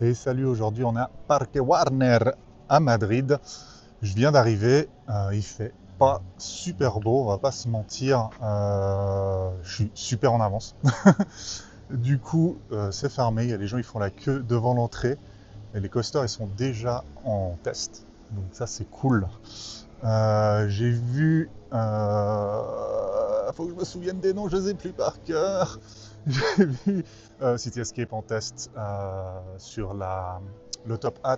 Et salut, aujourd'hui on est à Parque Warner à Madrid. Je viens d'arriver, il fait pas super beau, on va pas se mentir. Je suis super en avance. Du coup, c'est fermé, il y a les gens ils font la queue devant l'entrée. Et les coasters ils sont déjà en test, donc ça c'est cool. J'ai vu, faut que je me souvienne des noms, je les ai plus par cœur. J'ai vu City Escape en test sur le Top Hat.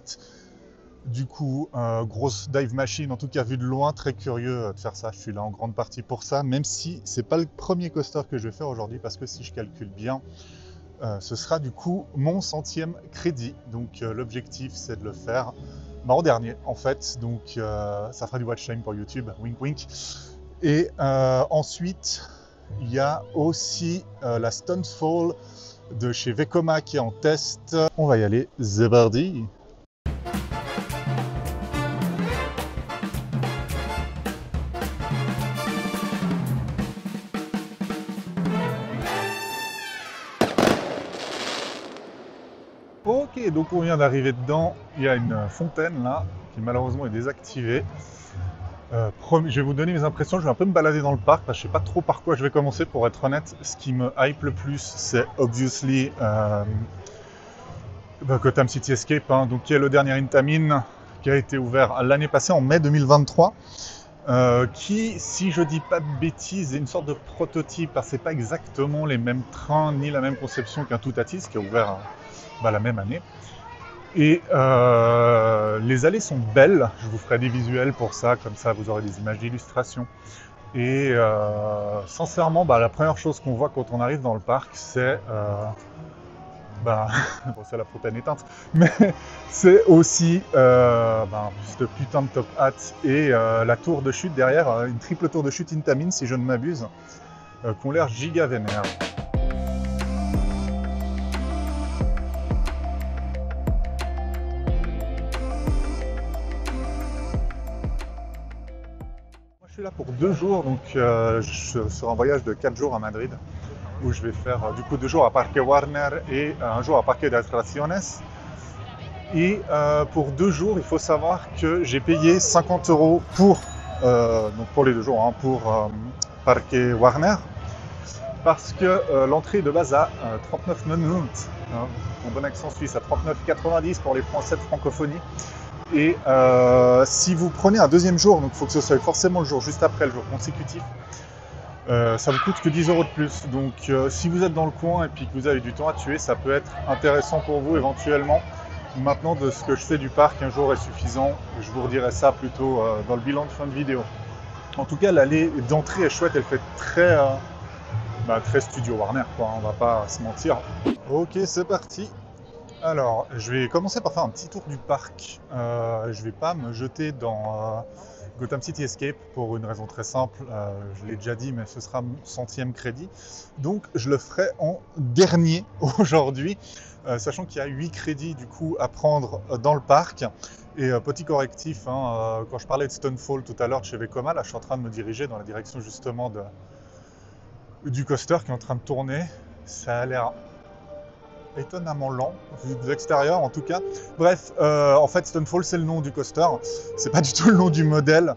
Du coup, grosse dive machine, en tout cas vu de loin, très curieux de faire ça. Je suis là en grande partie pour ça, même si c'est pas le premier coaster que je vais faire aujourd'hui, parce que si je calcule bien, ce sera du coup mon 100e crédit. Donc l'objectif c'est de le faire en dernier en fait. Donc ça fera du watch time pour YouTube, wink wink. Et ensuite, il y a aussi la Stunfall de chez Vekoma qui est en test. On va y aller, c'est parti. Ok, donc on vient d'arriver dedans. Il y a une fontaine là qui malheureusement est désactivée. Je vais vous donner mes impressions, je vais un peu me balader dans le parc parce que je sais pas trop par quoi je vais commencer pour être honnête. Ce qui me hype le plus, c'est obviously Gotham City Escape, hein, donc qui est le dernier Intamin qui a été ouvert l'année passée en mai 2023. Qui, si je dis pas de bêtises, est une sorte de prototype, parce que c'est pas exactement les mêmes trains ni la même conception qu'un Toutatis qui a ouvert la même année. Et les allées sont belles, je vous ferai des visuels pour ça, comme ça vous aurez des images d'illustration. Et sincèrement, la première chose qu'on voit quand on arrive dans le parc, c'est bon, c'est la fontaine éteinte, mais c'est aussi ce putain de top hat et la tour de chute derrière, une triple tour de chute Intamin si je ne m'abuse, qui ont l'air giga vénère. Moi je suis là pour 2 jours, donc je suis sur un voyage de 4 jours à Madrid, où je vais faire du coup 2 jours à Parque Warner et un jour à Parque de Atracciones. Et pour 2 jours, il faut savoir que j'ai payé 50 € donc pour les 2 jours, hein, pour Parque Warner, parce que l'entrée de base à 39,90, hein, mon bon accent suisse, à 39,90 pour les Français de francophonie. Et si vous prenez un deuxième jour, donc il faut que ce soit forcément le jour juste après, le jour consécutif, ça vous coûte que 10 € de plus. Donc si vous êtes dans le coin et puis que vous avez du temps à tuer, ça peut être intéressant pour vous éventuellement. Maintenant, de ce que je sais du parc, un jour est suffisant. Je vous redirai ça plutôt dans le bilan de fin de vidéo. En tout cas, l'allée d'entrée est chouette, elle fait très studio Warner, quoi, on va pas se mentir. Ok, c'est parti. Alors, je vais commencer par faire un petit tour du parc. Je vais pas me jeter dans Gotham City Escape pour une raison très simple. Je l'ai déjà dit, mais ce sera mon 100e crédit. Donc, je le ferai en dernier aujourd'hui, sachant qu'il y a 8 crédits du coup à prendre dans le parc. Et petit correctif, hein, quand je parlais de Stunfall tout à l'heure de chez Vekoma, là je suis en train de me diriger dans la direction justement du coaster qui est en train de tourner. Ça a l'air étonnamment lent, vu de l'extérieur en tout cas. Bref, en fait Stunfall c'est le nom du coaster, c'est pas du tout le nom du modèle.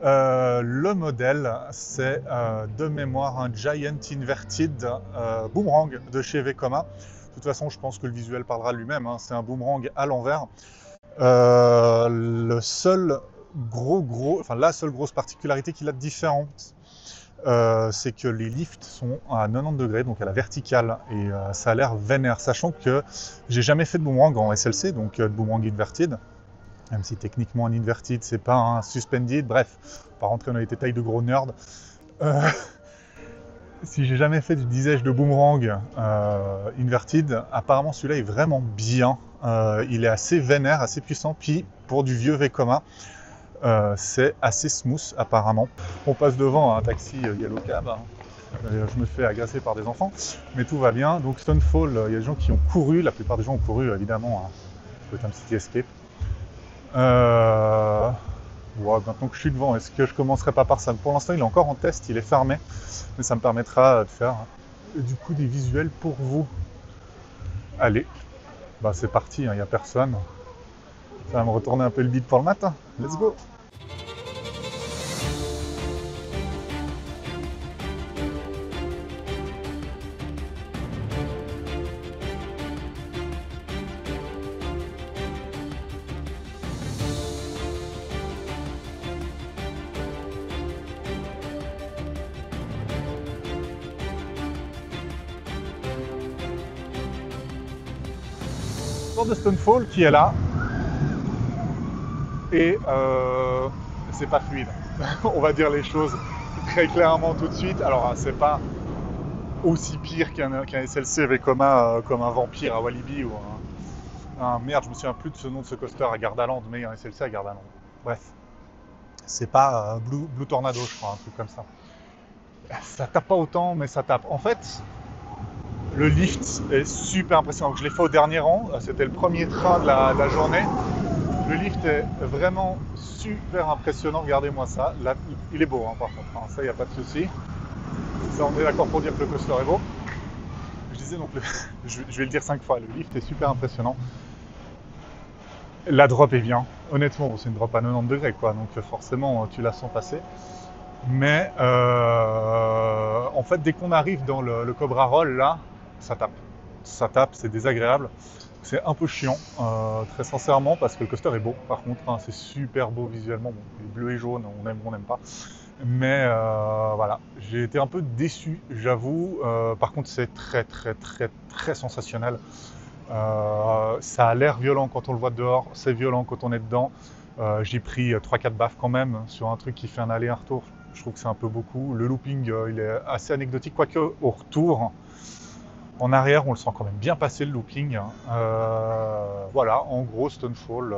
Le modèle c'est de mémoire un Giant Inverted Boomerang de chez Vekoma. De toute façon je pense que le visuel parlera lui-même, hein. C'est un boomerang à l'envers. La seule grosse particularité qu'il a de différente, c'est que les lifts sont à 90 degrés, donc à la verticale, et ça a l'air vénère, sachant que j'ai jamais fait de boomerang en SLC, donc de boomerang inverted, même si techniquement un inverted c'est pas un suspended, bref, pas rentrer dans les détails de gros nerds. Si j'ai jamais fait, disais-je, de boomerang inverted, apparemment celui-là est vraiment bien. Il est assez vénère, assez puissant, puis pour du vieux Vekoma, c'est assez smooth apparemment. On passe devant un taxi Yellow Cab. Je me fais agresser par des enfants, mais tout va bien. Donc Stunfall, il y a des gens qui ont couru, la plupart des gens ont couru évidemment à Gotham City Escape. Maintenant que je suis devant, est-ce que je commencerai pas par ça? Pour l'instant il est encore en test, il est fermé, mais ça me permettra de faire du coup des visuels pour vous. Allez, Bah c'est parti, il n'y a personne. Ça va me retourner un peu le bide pour le matin. Let's go! Tour de Stonefall qui est là. Et c'est pas fluide. On va dire les choses très clairement tout de suite. Alors c'est pas aussi pire qu'un SLC avec comme un vampire à Walibi ou merde, je me souviens plus de ce nom de ce coaster à Gardaland, mais un SLC à Gardaland. Bref, c'est pas Blue Tornado, je crois, un truc comme ça. Ça tape pas autant, mais ça tape. En fait, le lift est super impressionnant. Je l'ai fait au dernier rang, c'était le premier train de la journée. Le lift est vraiment super impressionnant, regardez-moi ça. Là, il est beau, hein, par contre, hein, ça, il n'y a pas de souci. Ça, on est d'accord pour dire que le coaster est beau. Je disais donc, je vais le dire 5 fois, le lift est super impressionnant. La drop est bien, honnêtement, bon, c'est une drop à 90 degrés, quoi, donc forcément, tu la sens passer. Mais en fait, dès qu'on arrive dans le Cobra Roll, là, ça tape. Ça tape, c'est désagréable. C'est un peu chiant, très sincèrement, parce que le coaster est beau, par contre, hein, c'est super beau visuellement, bon, il est bleu et jaune, on aime ou on n'aime pas, mais voilà, j'ai été un peu déçu, j'avoue, par contre c'est très sensationnel, ça a l'air violent quand on le voit dehors, c'est violent quand on est dedans, j'ai pris 3-4 baffes quand même, sur un truc qui fait un aller et un retour, je trouve que c'est un peu beaucoup, le looping il est assez anecdotique, quoique au retour, en arrière, on le sent quand même bien passer le looping. Voilà, en gros, Stonefall,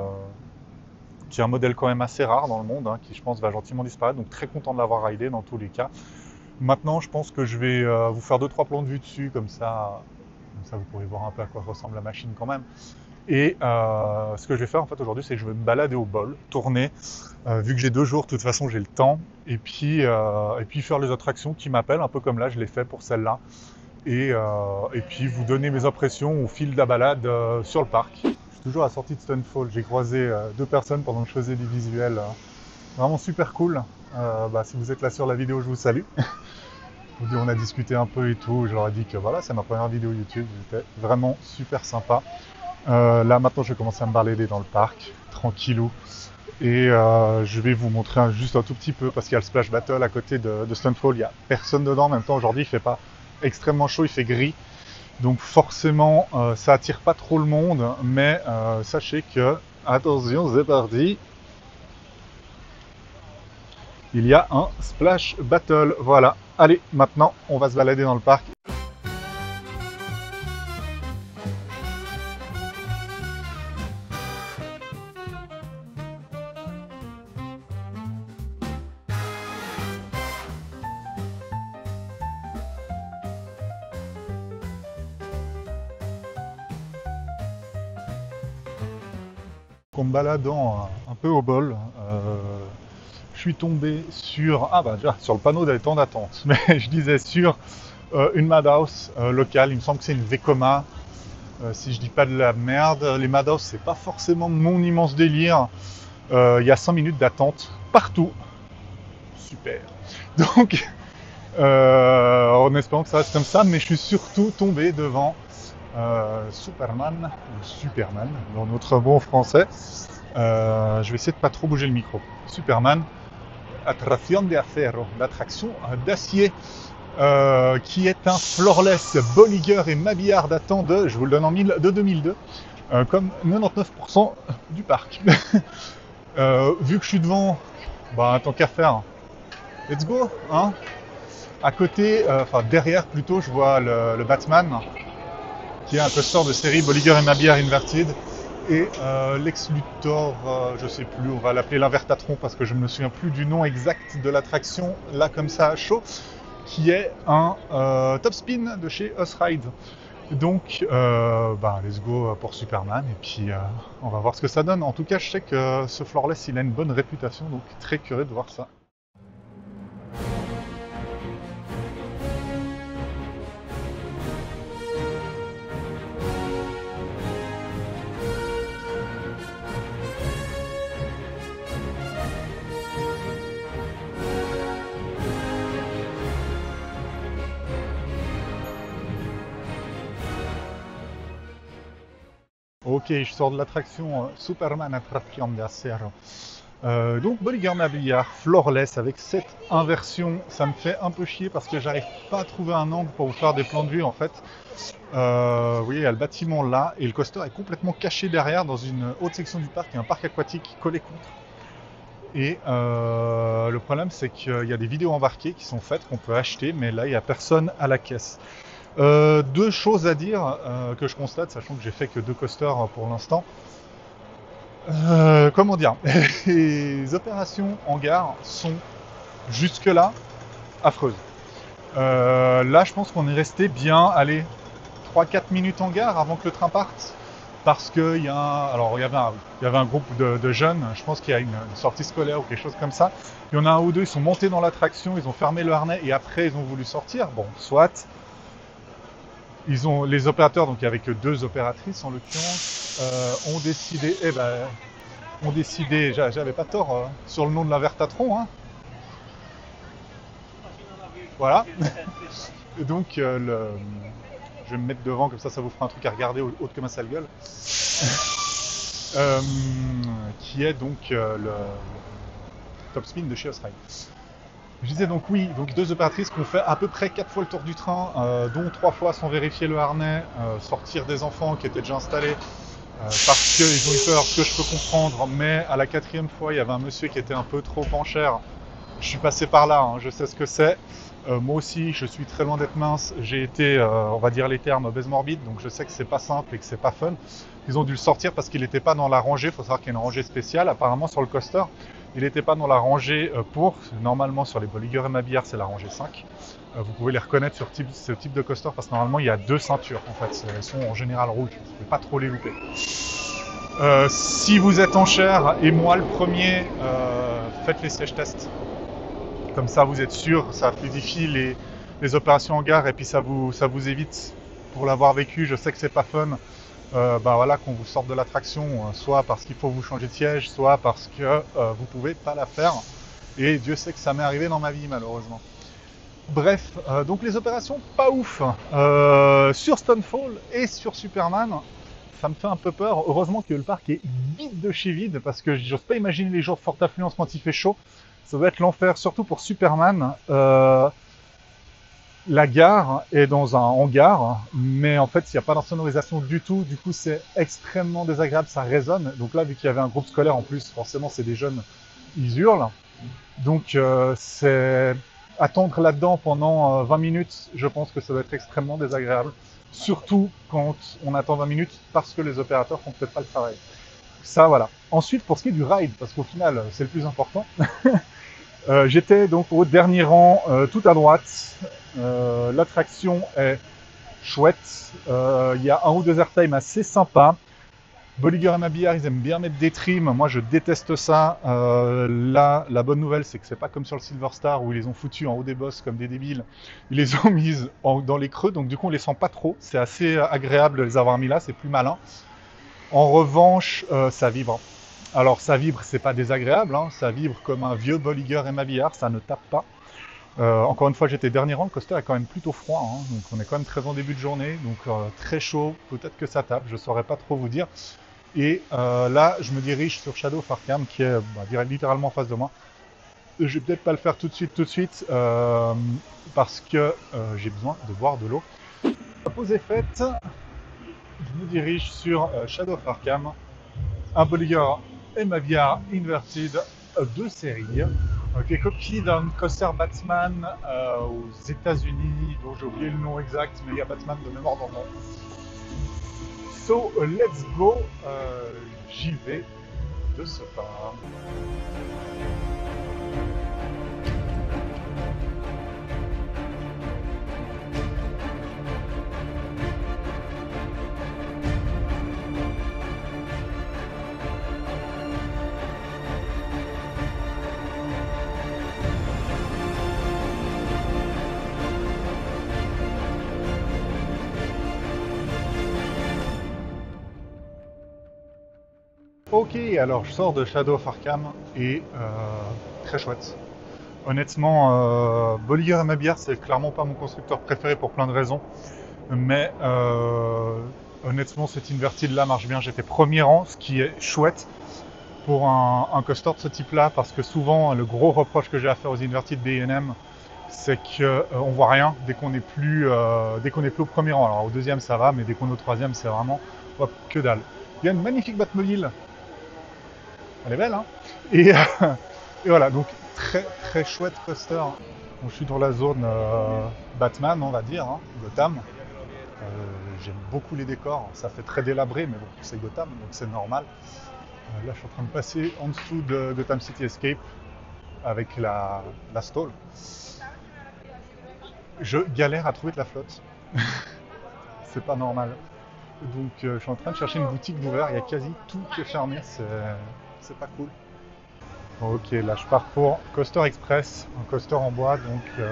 qui est un modèle quand même assez rare dans le monde, hein, qui je pense va gentiment disparaître. Donc très content de l'avoir ridé dans tous les cas. Maintenant, je pense que je vais vous faire 2-3 plans de vue dessus, comme ça vous pourrez voir un peu à quoi ressemble la machine quand même. Et ce que je vais faire en fait aujourd'hui, c'est que je vais me balader au bol, tourner, vu que j'ai 2 jours, de toute façon j'ai le temps, et puis faire les attractions qui m'appellent, un peu comme là, je l'ai fait pour celle-là. Et puis vous donner mes impressions au fil de la balade sur le parc. Je suis toujours à la sortie de Stonefall, j'ai croisé 2 personnes pendant que je faisais des visuels vraiment super cool. Si vous êtes là sur la vidéo, je vous salue. On a discuté un peu et tout, je leur ai dit que voilà, c'est ma première vidéo YouTube, c'était vraiment super sympa. Là maintenant je vais commencer à me balader dans le parc, tranquillou. Et je vais vous montrer juste un tout petit peu, parce qu'il y a le Splash Battle à côté de Stonefall, il n'y a personne dedans, en même temps aujourd'hui il fait pas extrêmement chaud, il fait gris, donc forcément ça attire pas trop le monde, mais sachez que, attention, c'est parti, il y a un Splash Battle, voilà. Allez, maintenant on va se balader dans le parc. En me baladant un peu au bol, je suis tombé sur, déjà, sur le panneau des temps d'attente, mais je disais sur une Madhouse locale, il me semble que c'est une Vekoma, si je dis pas de la merde. Les Madhouse, c'est pas forcément mon immense délire, il y a 5 minutes d'attente partout, super. Donc, en espérant que ça reste comme ça, mais je suis surtout tombé devant Superman, ou Superman, dans notre bon français. Je vais essayer de pas trop bouger le micro. Superman, Atracción de Acero, l'attraction d'acier, qui est un floorless Bolliger et Mabillard datant de, je vous le donne de 2002, comme 99% du parc. Vu que je suis devant, tant qu'à faire, let's go, hein. À côté, derrière plutôt, je vois le Batman, qui est un coaster de série Bolliger et Mabillard Inverted, et Lex Luthor, je sais plus, on va l'appeler l'Invertatron parce que je me souviens plus du nom exact de l'attraction, là comme ça à chaud, qui est un top spin de chez Us Ride. Donc, let's go pour Superman, et puis on va voir ce que ça donne. En tout cas, je sais que ce floorless, il a une bonne réputation, donc très curieux de voir ça. Ok, je sors de l'attraction Superman Attraction d'Acero. Donc Bolliger Mabillard, floorless avec cette inversion, ça me fait un peu chier parce que j'arrive pas à trouver un angle pour vous faire des plans de vue en fait. Vous voyez, il y a le bâtiment là et le coaster est complètement caché derrière dans une haute section du parc. Il y a un parc aquatique collé contre. Et le problème c'est qu'il y a des vidéos embarquées qui sont faites qu'on peut acheter, mais là il n'y a personne à la caisse. Deux choses à dire que je constate, sachant que j'ai fait que 2 coasters pour l'instant. Comment dire, les opérations en gare sont jusque-là affreuses. Là, je pense qu'on est resté bien, allez, 3-4 minutes en gare avant que le train parte. Parce qu'il y a alors il y avait un groupe de jeunes, je pense qu'il y a une sortie scolaire ou quelque chose comme ça. Il y en a un ou deux, ils sont montés dans l'attraction, ils ont fermé le harnais et après ils ont voulu sortir. Bon, soit. Les opérateurs, donc il n'y avait que 2 opératrices en l'occurrence, ont décidé, j'avais pas tort, sur le nom de la Vertatron, hein. Voilà. Et donc je vais me mettre devant, comme ça vous fera un truc à regarder autre que ma sale gueule. Qui est donc le top spin de chez Osrail. Je disais donc oui, donc 2 opératrices qui ont fait à peu près 4 fois le tour du train, dont 3 fois sans vérifier le harnais, sortir des enfants qui étaient déjà installés, parce qu'ils ont eu peur, ce que je peux comprendre, mais à la 4e fois, il y avait un monsieur qui était un peu trop penchère. Je suis passé par là, hein, je sais ce que c'est. Moi aussi, je suis très loin d'être mince. J'ai été, on va dire les termes, obèse morbide, donc je sais que c'est pas simple et que c'est pas fun. Ils ont dû le sortir parce qu'il n'était pas dans la rangée. Il faut savoir qu'il y a une rangée spéciale, apparemment sur le coaster. Il n'était pas dans la rangée normalement sur les Bolliger et Mabillard, c'est la rangée 5. Vous pouvez les reconnaître sur ce type de coaster parce que normalement il y a 2 ceintures en fait. Elles sont en général rouges, vous ne pouvez pas trop les louper. Si vous êtes en chair, et moi le premier, faites les sièges tests. Comme ça vous êtes sûr, ça fluidifie les opérations en gare et puis ça vous évite, pour l'avoir vécu, je sais que c'est pas fun, voilà, qu'on vous sorte de l'attraction, soit parce qu'il faut vous changer de siège, soit parce que vous pouvez pas la faire. Et Dieu sait que ça m'est arrivé dans ma vie malheureusement. Bref, donc les opérations pas ouf. Sur Stonefall et sur Superman, ça me fait un peu peur. Heureusement que le parc est vide de chez vide parce que j'ose pas imaginer les jours de forte affluence quand il fait chaud. Ça doit être l'enfer, surtout pour Superman. La gare est dans un hangar, mais en fait, il n'y a pas d'insonorisation du tout. Du coup, c'est extrêmement désagréable, ça résonne. Donc là, vu qu'il y avait un groupe scolaire en plus, forcément, c'est des jeunes, ils hurlent. Donc, c'est attendre là-dedans pendant 20 minutes, je pense que ça doit être extrêmement désagréable. Surtout quand on attend 20 minutes parce que les opérateurs font peut-être pas le travail. Ça, voilà. Ensuite, pour ce qui est du ride, parce qu'au final, c'est le plus important. J'étais donc au dernier rang, tout à droite. L'attraction est chouette. Il y a un ou deux airtime assez sympas. Bolliger et Mabillard, ils aiment bien mettre des trims. Moi, je déteste ça. Là, la bonne nouvelle, c'est que c'est pas comme sur le Silver Star où ils les ont foutus en haut des bosses comme des débiles. Ils les ont mises dans les creux, donc du coup, on les sent pas trop. C'est assez agréable de les avoir mis là, c'est plus malin. En revanche, ça vibre. Alors ça vibre, c'est pas désagréable, hein, ça vibre comme un vieux Bolliger et Mabillard, ça ne tape pas. Encore une fois, j'étais dernier rang, le coaster est quand même plutôt froid, hein, donc on est quand même très en début de journée, donc très chaud, peut-être que ça tape, je saurais pas trop vous dire. Et là, je me dirige sur Shadow of Arkham, qui est littéralement en face de moi. Je vais peut-être pas le faire tout de suite, parce que j'ai besoin de boire de l'eau. La pause est faite, je me dirige sur Shadow of Arkham, un Bolliger et Mabillard Inverted de série, qui est copie d'un coaster Batman aux États-Unis, dont j'ai oublié le nom exact, mais il y a Batman de mémoire dans le nom. So let's go, j'y vais de ce pas. Ok, alors je sors de Shadow of Arkham et très chouette. Honnêtement, Bolliger et Mabillard, c'est clairement pas mon constructeur préféré pour plein de raisons. Mais honnêtement, cette inverted là marche bien. J'ai fait premier rang, ce qui est chouette pour un coaster de ce type-là, parce que souvent, le gros reproche que j'ai à faire aux inverted B&M, c'est qu'on voit rien dès qu'on n'est plus, au premier rang. Alors au deuxième, ça va, mais dès qu'on est au troisième, c'est vraiment hop, que dalle. Il y a une magnifique Batmobile. Elle est belle, hein. Et, et voilà, donc très très chouette coaster. Donc, je suis dans la zone Batman, on va dire, hein, Gotham. J'aime beaucoup les décors, ça fait très délabré, mais bon, c'est Gotham, donc c'est normal. Là, je suis en train de passer en dessous de Gotham City Escape avec la stall. Je galère à trouver de la flotte. C'est pas normal. Donc, je suis en train de chercher une boutique d'ouvert, il y a quasi tout qui est fermé, c'est pas cool. Ok, là je pars pour Coaster Express, un coaster en bois, donc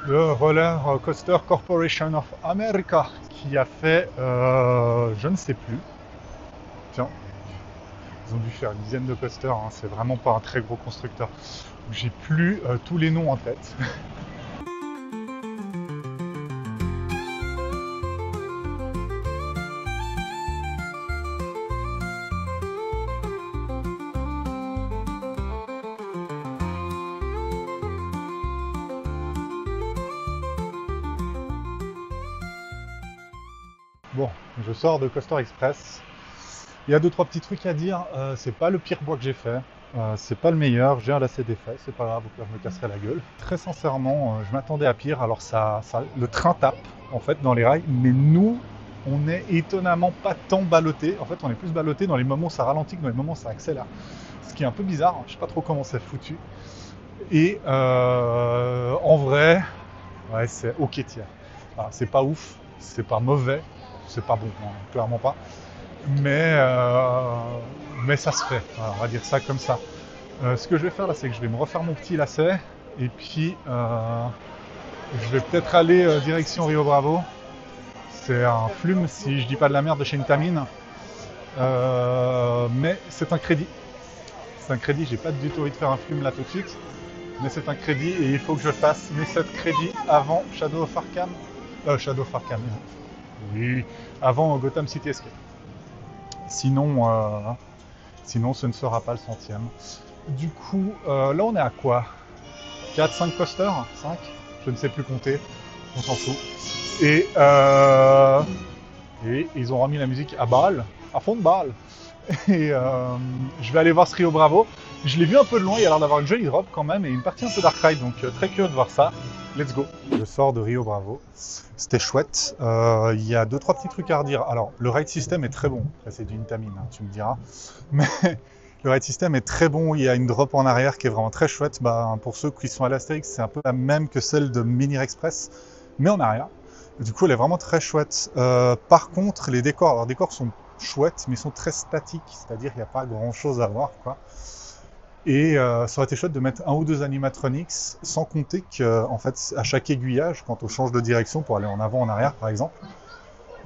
le Roller Coaster Corporation of America qui a fait, je ne sais plus. Tiens, ils ont dû faire une dizaine de coasters, hein, c'est vraiment pas un très gros constructeur. J'ai plus tous les noms en tête. Bon, je sors de Coaster Express. Il y a 2-3 petits trucs à dire. C'est pas le pire bois que j'ai fait. C'est pas le meilleur. J'ai un lacet défait. C'est pas grave, au pire, je me casserai la gueule. Très sincèrement, je m'attendais à pire. Alors, le train tape, en fait, dans les rails. Mais nous, on est étonnamment pas tant ballotté. En fait, on est plus ballotté dans les moments où ça ralentit que dans les moments où ça accélère. Ce qui est un peu bizarre. Je sais pas trop comment c'est foutu. Et en vrai, ouais, c'est ok tiers. Enfin, c'est pas ouf. C'est pas mauvais. C'est pas bon, hein, clairement pas. Mais ça se fait, voilà, on va dire ça comme ça. Ce que je vais faire là, c'est que je vais me refaire mon petit lacet et puis je vais peut-être aller direction Rio Bravo. C'est un flume, si je dis pas de la merde, de chez Intamin. Mais c'est un crédit. C'est un crédit, j'ai pas du tout envie de faire un flume là tout de suite. Mais c'est un crédit et il faut que je fasse mes 7 crédits avant Shadow of Arkham. Shadow of Arkham, oui, avant Gotham City Escape. Sinon, sinon, ce ne sera pas le centième. Du coup, là on est à quoi? 4, 5 coasters? 5? Je ne sais plus compter, on s'en fout. Et ils ont remis la musique à balle, à fond de balle. Et je vais aller voir ce Rio Bravo. Je l'ai vu un peu de loin, il a l'air d'avoir une jolie drop quand même et une partie un peu dark ride, donc très curieux de voir ça. Let's go. Je sors de Rio Bravo. C'était chouette. Il y a 2-3 petits trucs à redire. Alors, le ride system est très bon. Après, c'est du Intamin, hein, tu me diras. Mais le ride system est très bon. Il y a une drop en arrière qui est vraiment très chouette. Bah, pour ceux qui sont à l'Astérix, c'est un peu la même que celle de Mini Express, mais en arrière. Du coup, elle est vraiment très chouette. Par contre, les décors, alors, les décors sont chouettes, mais ils sont très statiques. C'est-à-dire qu'il n'y a pas grand-chose à voir, quoi. Et ça aurait été chouette de mettre 1 ou 2 animatronics, sans compter qu'en fait, à chaque aiguillage, quand on change de direction pour aller en avant, en arrière, par exemple,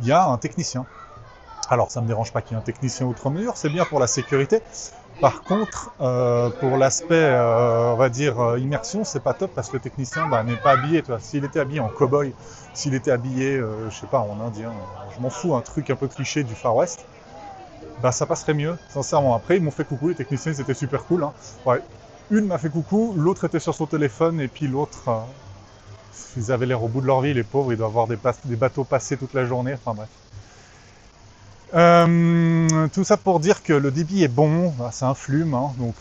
il y a un technicien. Alors, ça ne me dérange pas qu'il y ait un technicien outre mesure, c'est bien pour la sécurité. Par contre, pour l'aspect, on va dire, immersion, c'est pas top parce que le technicien n'est pas habillé. S'il était habillé en cow-boy, s'il était habillé, je sais pas, en indien, je m'en fous, un truc un peu cliché du Far West, ça passerait mieux, sincèrement. Après, ils m'ont fait coucou, les techniciens, c'était super cool. Hein. Ouais. Une m'a fait coucou, l'autre était sur son téléphone, et puis l'autre, ils avaient l'air au bout de leur vie, les pauvres, ils doivent avoir des bateaux passés toute la journée, enfin bref. Tout ça pour dire que le débit est bon, c'est un flume, hein, donc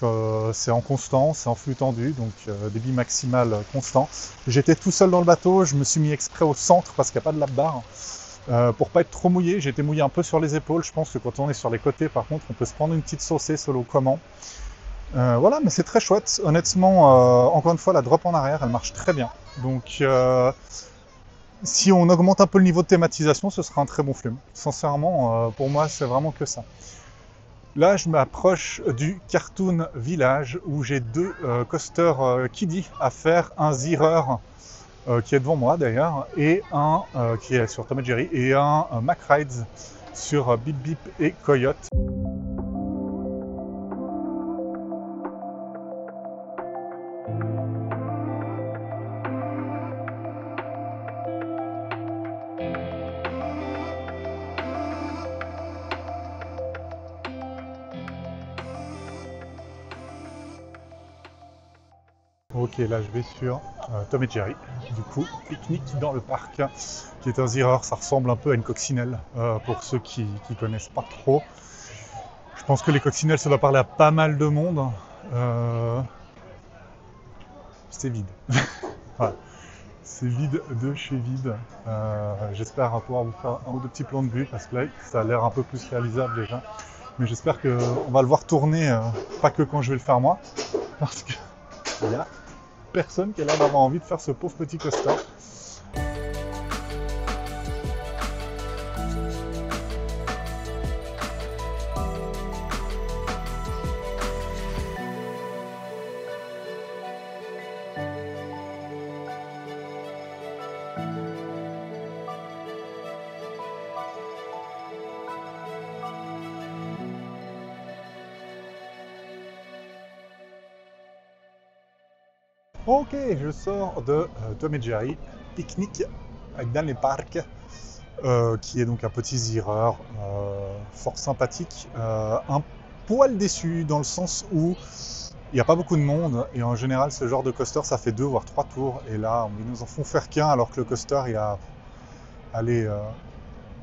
c'est en constant, c'est en flux tendu, donc débit maximal constant. J'étais tout seul dans le bateau, je me suis mis exprès au centre parce qu'il n'y a pas de lap-bar. Pour pas être trop mouillé, j'ai été mouillé un peu sur les épaules. Je pense que quand on est sur les côtés, par contre, on peut se prendre une petite saucée selon comment. Voilà, mais c'est très chouette. Honnêtement, encore une fois, la drop en arrière, elle marche très bien. Donc, si on augmente un peu le niveau de thématisation, ce sera un très bon flume. Sincèrement, pour moi, c'est vraiment que ça. Là, je m'approche du Cartoon Village où j'ai 2 coasters kiddie à faire, un Zierer qui est devant moi d'ailleurs, et un qui est sur Tom et Jerry, et un Mack Rides sur Bip Bip et Coyote. Ok, là je vais sur Tom et Jerry, du coup, pique-nique dans le parc, qui est un zireur, ça ressemble un peu à une coccinelle, pour ceux qui connaissent pas trop. Je pense que les coccinelles, ça doit parler à pas mal de monde. C'est vide. Voilà. C'est vide de chez vide. J'espère pouvoir vous faire un ou deux petits plans de vue, parce que là, ça a l'air un peu plus réalisable déjà. Mais j'espère qu'on va le voir tourner, pas que quand je vais le faire moi, parce que il y a personne qui a l'air d'avoir envie de faire ce pauvre petit coaster. Ok, je sors de Tom et Jerry, pique-nique dans les parcs, qui est donc un petit zireur fort sympathique, un poil déçu dans le sens où il n'y a pas beaucoup de monde et en général ce genre de coaster ça fait 2 voire 3 tours et là ils nous en font faire qu'un alors que le coaster il y a allez,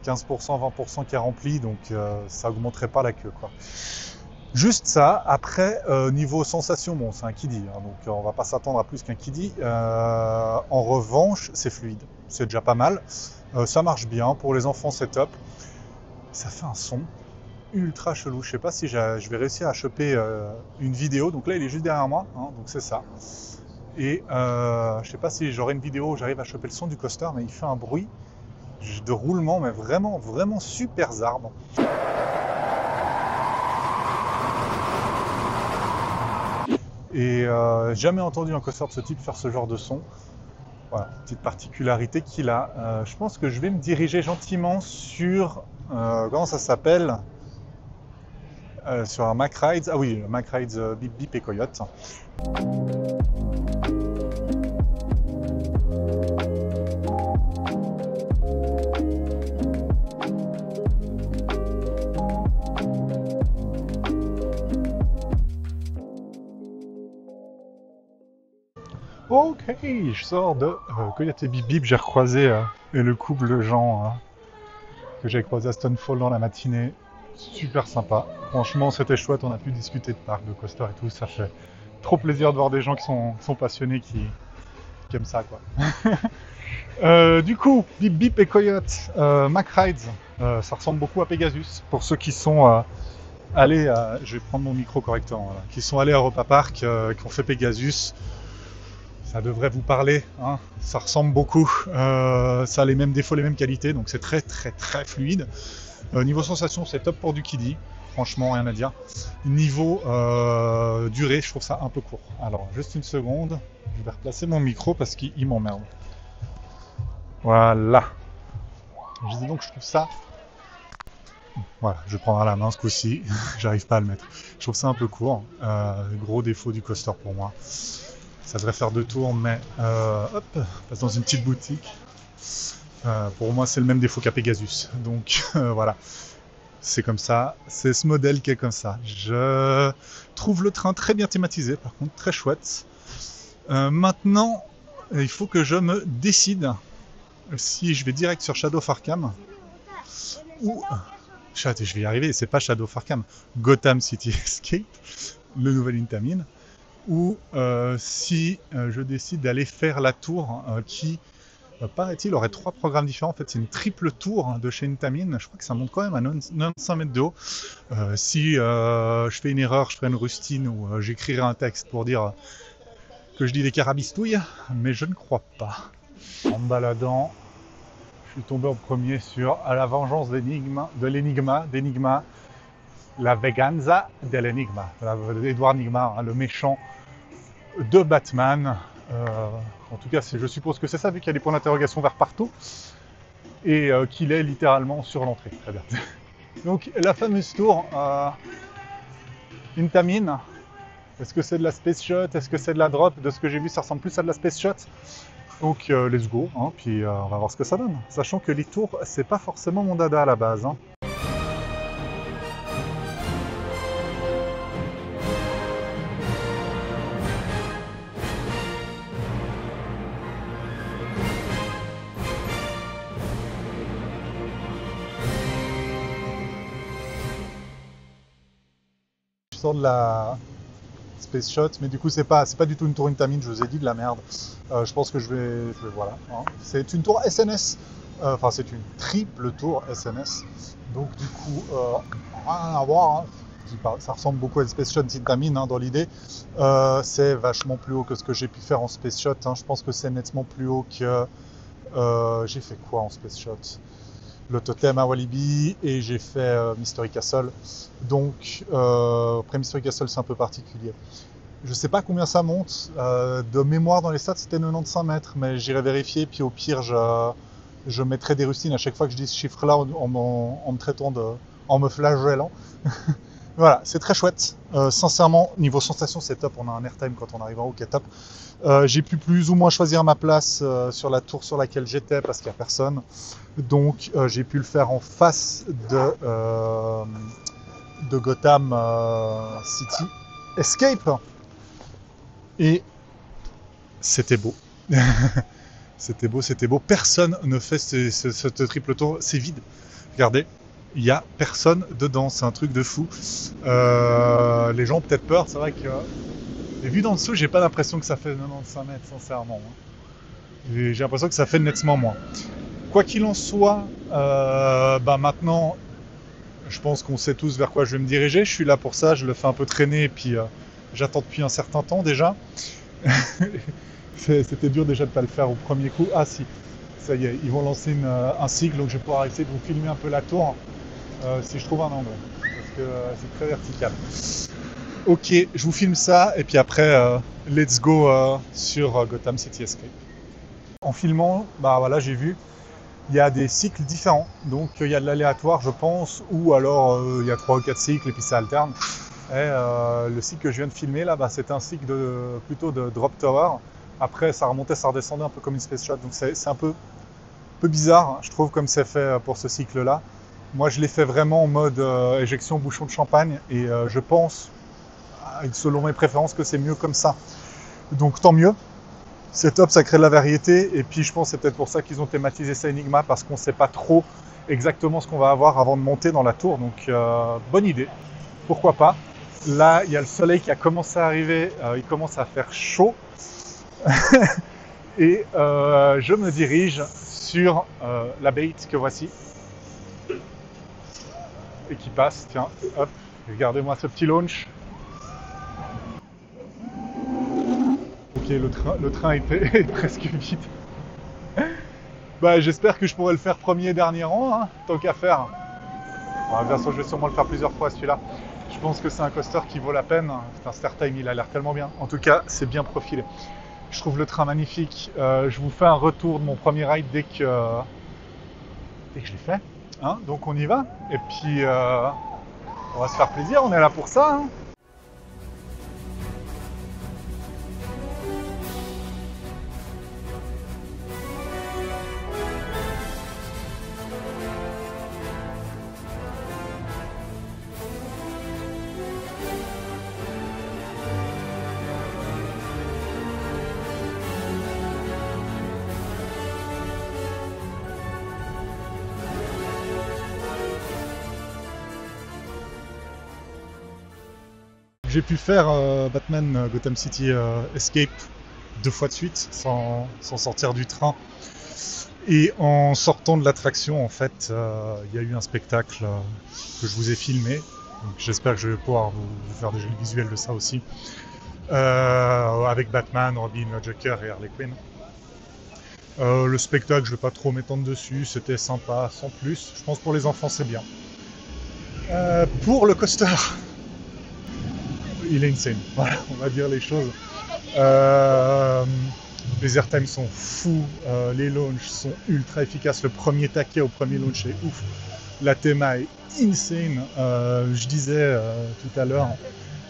15%, 20% qui est rempli donc ça augmenterait pas la queue quoi. Juste ça, après niveau sensation, bon c'est un kiddie, hein, donc on va pas s'attendre à plus qu'un kiddie. En revanche, c'est fluide, c'est déjà pas mal. Ça marche bien, pour les enfants c'est top. Ça fait un son ultra chelou, je sais pas si je vais réussir à choper une vidéo, donc là il est juste derrière moi, hein, donc c'est ça. Et je sais pas si j'aurai une vidéo où j'arrive à choper le son du coaster, mais il fait un bruit de roulement, mais vraiment, vraiment super zarbe. Et jamais entendu un coaster de ce type faire ce genre de son. Voilà, petite particularité qu'il a. Je pense que je vais me diriger gentiment sur, comment ça s'appelle, sur un Mack Rides. Ah oui, le Mack Rides Bip Bip et Coyote. Ok, je sors de Coyote et Bip Bip, j'ai recroisé le couple de gens que j'ai croisé à Stonefall dans la matinée. Super sympa. Franchement, c'était chouette, on a pu discuter de parc, de coaster et tout. Ça fait trop plaisir de voir des gens qui sont passionnés, qui aiment ça, quoi. Du coup, Bip Bip et Coyote, Mack Rides, ça ressemble beaucoup à Pegasus. Pour ceux qui sont allés à... Je vais prendre mon micro correctement. Voilà. Qui sont allés à Europa Park, qui ont fait Pegasus. Ça devrait vous parler, hein. Ça ressemble beaucoup, ça a les mêmes défauts, les mêmes qualités, donc c'est très très très fluide. Niveau sensation, c'est top pour du kiddie, franchement rien à dire. Niveau durée, je trouve ça un peu court. Alors juste une seconde, je vais replacer mon micro parce qu'il m'emmerde. Voilà. Je dis donc je trouve ça... Voilà, je prendrai la main ce coup-ci, j'arrive pas à le mettre. Je trouve ça un peu court, gros défaut du coaster pour moi. Ça devrait faire 2 tours, mais hop, passe dans une petite boutique. Pour moi, c'est le même défaut qu'à Pegasus. Donc voilà, c'est comme ça. C'est ce modèle qui est comme ça. Je trouve le train très bien thématisé, par contre, très chouette. Maintenant, il faut que je me décide si je vais direct sur Shadow of Arkham ou... Je vais y arriver, c'est pas Shadow of Arkham, Gotham City Escape, le nouvel Intamin. Ou si je décide d'aller faire la tour qui, paraît-il, aurait 3 programmes différents. En fait, c'est une triple tour de chez Intamin. Je crois que ça monte quand même à 95 mètres de haut. Si je fais une erreur, je ferai une rustine ou j'écrirai un texte pour dire que je dis des carabistouilles, mais je ne crois pas. En me baladant, je suis tombé en premier sur À la vengeance d'Enigma, la Veganza de l'Enigma, Edward Nigma, hein, le méchant de Batman. En tout cas, je suppose que c'est ça, vu qu'il y a des points d'interrogation vers partout, et qu'il est littéralement sur l'entrée. Très bien. Donc, la fameuse tour Intamin, est-ce que c'est de la Space Shot? Est-ce que c'est de la Drop? De ce que j'ai vu, ça ressemble plus à de la Space Shot. Donc, let's go, hein, puis on va voir ce que ça donne. Sachant que les tours, c'est pas forcément mon dada à la base. Hein. sors de la Space Shot, mais du coup c'est pas du tout une tour Intamin, je vous ai dit de la merde. Je pense que je vais voilà. Hein. C'est une tour SNS, enfin c'est une triple tour SNS, donc du coup rien à voir. Hein. Ça ressemble beaucoup à une Space Shot Intamin hein, dans l'idée. C'est vachement plus haut que ce que j'ai pu faire en Space Shot. Hein. Je pense que c'est nettement plus haut que j'ai fait quoi en Space Shot? Le totem à Walibi et j'ai fait Mystery Castle. Donc, après Mystery Castle, c'est un peu particulier. Je sais pas combien ça monte. De mémoire, dans les stats, c'était 95 mètres, mais j'irai vérifier. Puis au pire, je mettrai des rustines à chaque fois que je dis ce chiffre-là en me traitant en me flagellant. Voilà, c'est très chouette. Sincèrement, niveau sensation, c'est top. On a un airtime quand on arrive en haut qui est top. J'ai pu plus ou moins choisir ma place sur la tour sur laquelle j'étais parce qu'il n'y a personne. Donc j'ai pu le faire en face de Gotham City Escape. Et c'était beau. C'était beau, c'était beau. Personne ne fait ce triple tour. C'est vide. Regardez. Il n'y a personne dedans, c'est un truc de fou. Les gens ont peut-être peur, c'est vrai que... Mais vu d'en dessous, j'ai pas l'impression que ça fait 95 mètres, sincèrement. Hein. J'ai l'impression que ça fait nettement moins. Quoi qu'il en soit, maintenant, je pense qu'on sait tous vers quoi je vais me diriger. Je suis là pour ça, je le fais un peu traîner, et puis j'attends depuis un certain temps déjà. C'était dur déjà de ne pas le faire au premier coup. Ah si, ça y est, ils vont lancer un cycle, donc je vais pouvoir essayer de vous filmer un peu la tour. Si je trouve un angle, parce que c'est très vertical. Ok, je vous filme ça, et puis après, let's go sur Gotham City Escape. En filmant, voilà, j'ai vu, il y a des cycles différents. Donc il y a de l'aléatoire, je pense, ou alors il y a 3 ou 4 cycles, et puis ça alterne. Et le cycle que je viens de filmer, là, c'était un cycle plutôt de drop tower. Après, ça remontait, ça redescendait un peu comme une space shot, donc c'est un peu bizarre, hein, je trouve, comme c'est fait pour ce cycle-là. Moi, je l'ai fait vraiment en mode éjection bouchon de champagne et je pense, selon mes préférences, que c'est mieux comme ça. Donc tant mieux, c'est top, ça crée de la variété et puis je pense que c'est peut-être pour ça qu'ils ont thématisé ça Enigma parce qu'on ne sait pas trop exactement ce qu'on va avoir avant de monter dans la tour. Donc bonne idée, pourquoi pas. Là, il y a le soleil qui a commencé à arriver, il commence à faire chaud et je me dirige sur la bait que voici. Et qui passe, tiens, hop, regardez-moi ce petit launch. Ok, le train est presque vide. J'espère que je pourrai le faire premier dernier rang, hein, tant qu'à faire. Bon, bien sûr, je vais sûrement le faire plusieurs fois celui-là. Je pense que c'est un coaster qui vaut la peine. Putain, StarTime, il a l'air tellement bien. En tout cas, c'est bien profilé. Je trouve le train magnifique. Je vous fais un retour de mon premier ride dès que je l'ai fait. Hein, donc on y va, et puis on va se faire plaisir, on est là pour ça. Hein. J'ai pu faire Batman Gotham City Escape 2 fois de suite sans sortir du train. Et en sortant de l'attraction, en fait, il y a eu un spectacle que je vous ai filmé. Donc j'espère que je vais pouvoir vous faire déjà le visuel de ça aussi. Avec Batman, Robin, le Joker et Harley Quinn. Le spectacle, je ne vais pas trop m'étendre dessus, c'était sympa, sans plus. Je pense pour les enfants, c'est bien. Pour le coaster, il est insane, voilà, on va dire les choses. Les airtimes sont fous, les launches sont ultra efficaces. Le premier taquet au premier launch est ouf. La théma est insane. Je disais tout à l'heure,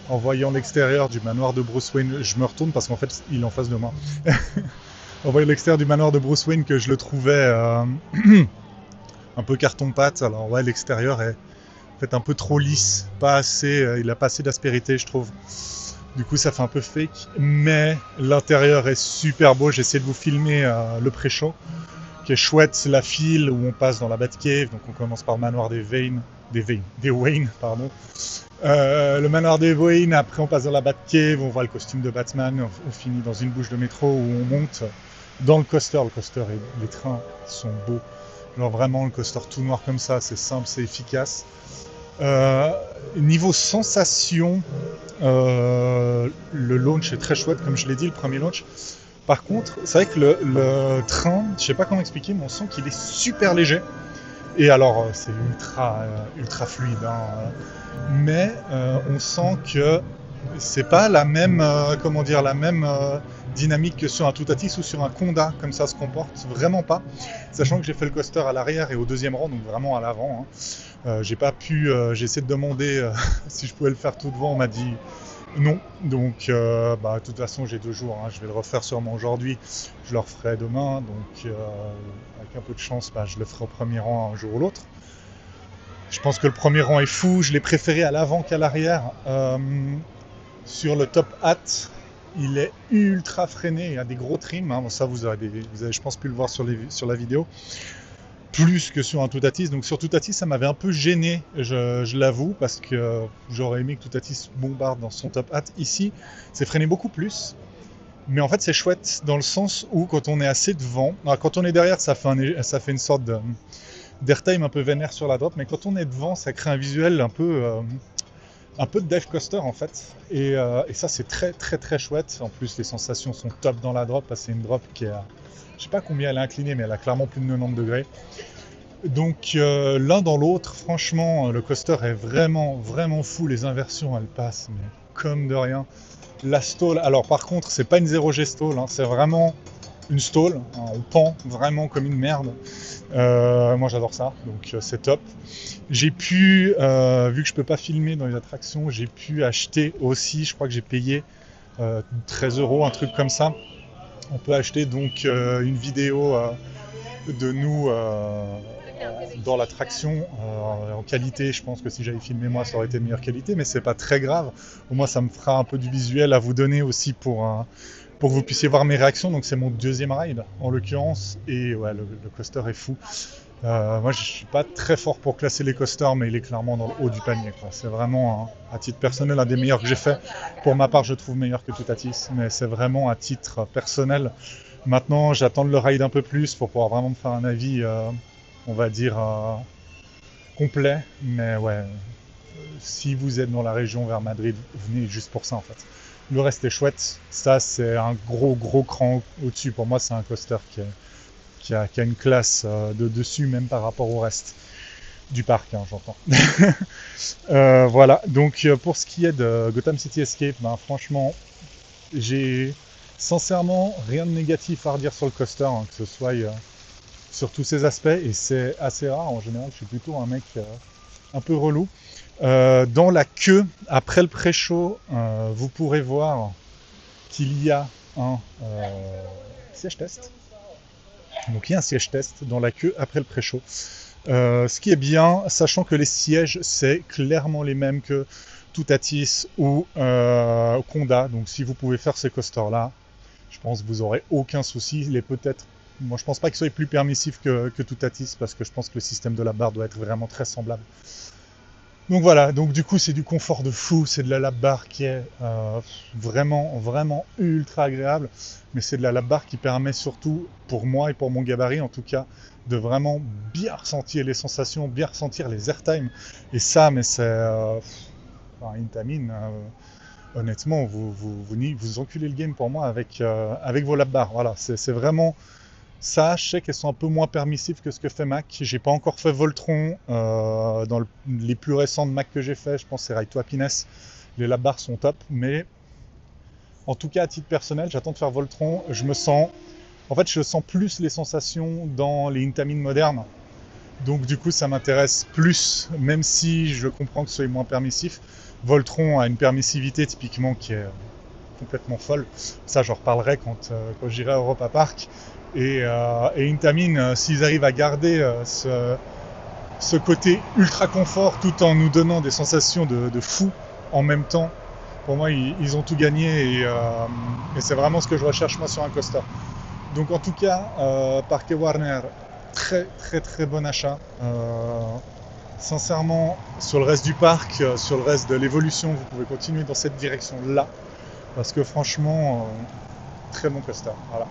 en voyant l'extérieur du manoir de Bruce Wayne, je me retourne parce qu'en fait, il est en face de moi. En voyant l'extérieur du manoir de Bruce Wayne, que je le trouvais un peu carton-pâte. Alors ouais, l'extérieur est en fait un peu trop lisse, pas assez, il a pas assez d'aspérité, je trouve. Du coup, ça fait un peu fake, mais l'intérieur est super beau. J'ai essayé de vous filmer le pré-show, qui est chouette. C'est la file où on passe dans la Batcave, donc on commence par le manoir des Vane, des Wayne, pardon. Le manoir des Wayne, après on passe dans la Batcave, on voit le costume de Batman, on finit dans une bouche de métro où on monte dans le coaster. Les trains sont beaux. Genre vraiment le coaster tout noir comme ça, c'est simple, c'est efficace. Niveau sensation, le launch est très chouette, comme je l'ai dit, le premier launch. Par contre, c'est vrai que le train, je sais pas comment expliquer, mais on sent qu'il est super léger. Et alors, c'est ultra fluide, hein, mais on sent que c'est pas la même, la même dynamique que sur un Toutatis ou sur un Conda, comme ça se comporte, vraiment pas. Sachant que j'ai fait le coaster à l'arrière et au deuxième rang, donc vraiment à l'avant. Hein. J'ai essayé de demander si je pouvais le faire tout devant, on m'a dit non. Donc, de toute façon, j'ai 2 jours, hein, je vais le refaire sûrement aujourd'hui, je le referai demain, donc avec un peu de chance, je le ferai au premier rang un jour ou l'autre. Je pense que le premier rang est fou, je l'ai préféré à l'avant qu'à l'arrière. Sur le top hat, il est ultra freiné, il y a des gros trims, hein. Bon, ça vous avez je pense pu le voir sur la vidéo, plus que sur un Toutatis. Donc sur Toutatis ça m'avait un peu gêné, je l'avoue, parce que j'aurais aimé que Toutatis bombarde dans son top hat. Ici c'est freiné beaucoup plus, mais en fait c'est chouette dans le sens où quand on est assez devant, quand on est derrière ça fait une sorte d'airtime un peu vénère sur la drop, mais quand on est devant ça crée un visuel un peu de dive coaster en fait, et ça c'est très chouette. En plus les sensations sont top dans la drop, parce que c'est une drop qui est je sais pas combien elle est inclinée, mais elle a clairement plus de 90 degrés. Donc l'un dans l'autre, franchement le coaster est vraiment fou. Les inversions elles passent mais comme de rien. La stall, alors par contre c'est pas une 0G stall, hein, c'est vraiment une stall, hein, on pend vraiment comme une merde. Moi j'adore ça, donc c'est top. J'ai pu, vu que je peux pas filmer dans les attractions, j'ai pu acheter aussi, je crois que j'ai payé 13 €, un truc comme ça. On peut acheter donc une vidéo de nous dans l'attraction en qualité. Je pense que si j'avais filmé moi ça aurait été de meilleure qualité, mais c'est pas très grave. Au moins ça me fera un peu du visuel à vous donner aussi pour que vous puissiez voir mes réactions. Donc c'est mon deuxième ride en l'occurrence, et ouais, le coaster est fou. Moi je suis pas très fort pour classer les coasters, mais il est clairement dans le haut du panier, quoi. C'est vraiment à titre personnel un des meilleurs que j'ai fait. Pour ma part je trouve meilleur que Toutatis, mais c'est vraiment à titre personnel. Maintenant j'attends de le ride un peu plus pour pouvoir vraiment me faire un avis on va dire complet, mais ouais, si vous êtes dans la région vers Madrid, venez juste pour ça en fait. Le reste est chouette, ça c'est un gros cran au-dessus. Pour moi c'est un coaster qui a une classe de dessus, même par rapport au reste du parc, hein, j'entends. Voilà, donc pour ce qui est de Gotham City Escape, franchement j'ai sincèrement rien de négatif à redire sur le coaster, hein, que ce soit sur tous ces aspects, et c'est assez rare. En général je suis plutôt un mec un peu relou. Dans la queue après le pré-show, vous pourrez voir qu'il y a un siège test. Donc il y a un siège test dans la queue après le pré-show. Ce qui est bien, sachant que les sièges c'est clairement les mêmes que Toutatis ou Conda. Donc si vous pouvez faire ces coasters là, je pense que vous n'aurez aucun souci. Moi je pense pas qu'ils soient plus permissifs que Toutatis, parce que je pense que le système de la barre doit être vraiment très semblable. Donc voilà, donc du coup c'est du confort de fou, c'est de la lap bar qui est vraiment ultra agréable, mais c'est de la lap bar qui permet surtout, pour moi et pour mon gabarit en tout cas, de vraiment bien ressentir les sensations, bien ressentir les airtime. Et ça, mais c'est Intamin, honnêtement, vous enculez le game pour moi avec vos lap bars. Voilà, c'est vraiment ça. Je sais qu'elles sont un peu moins permissives que ce que fait Mac. J'ai pas encore fait Voltron. Dans les plus récents de Mac que j'ai fait, je pense que c'est Ride to Happiness. Les lap bars sont top, mais en tout cas à titre personnel, j'attends de faire Voltron. Je sens plus les sensations dans les Intamin modernes. Donc du coup ça m'intéresse plus, même si je comprends que ce soit moins permissif. Voltron a une permissivité typiquement qui est complètement folle. Ça j'en reparlerai quand j'irai à Europa Park. Et Intamin, s'ils arrivent à garder ce côté ultra confort tout en nous donnant des sensations de fou en même temps, pour moi ils ont tout gagné, et c'est vraiment ce que je recherche moi sur un coaster. Donc en tout cas, Parque Warner, très bon achat. Sincèrement, sur le reste du parc, sur le reste de l'évolution, vous pouvez continuer dans cette direction-là. Parce que franchement, très bon coaster. Voilà.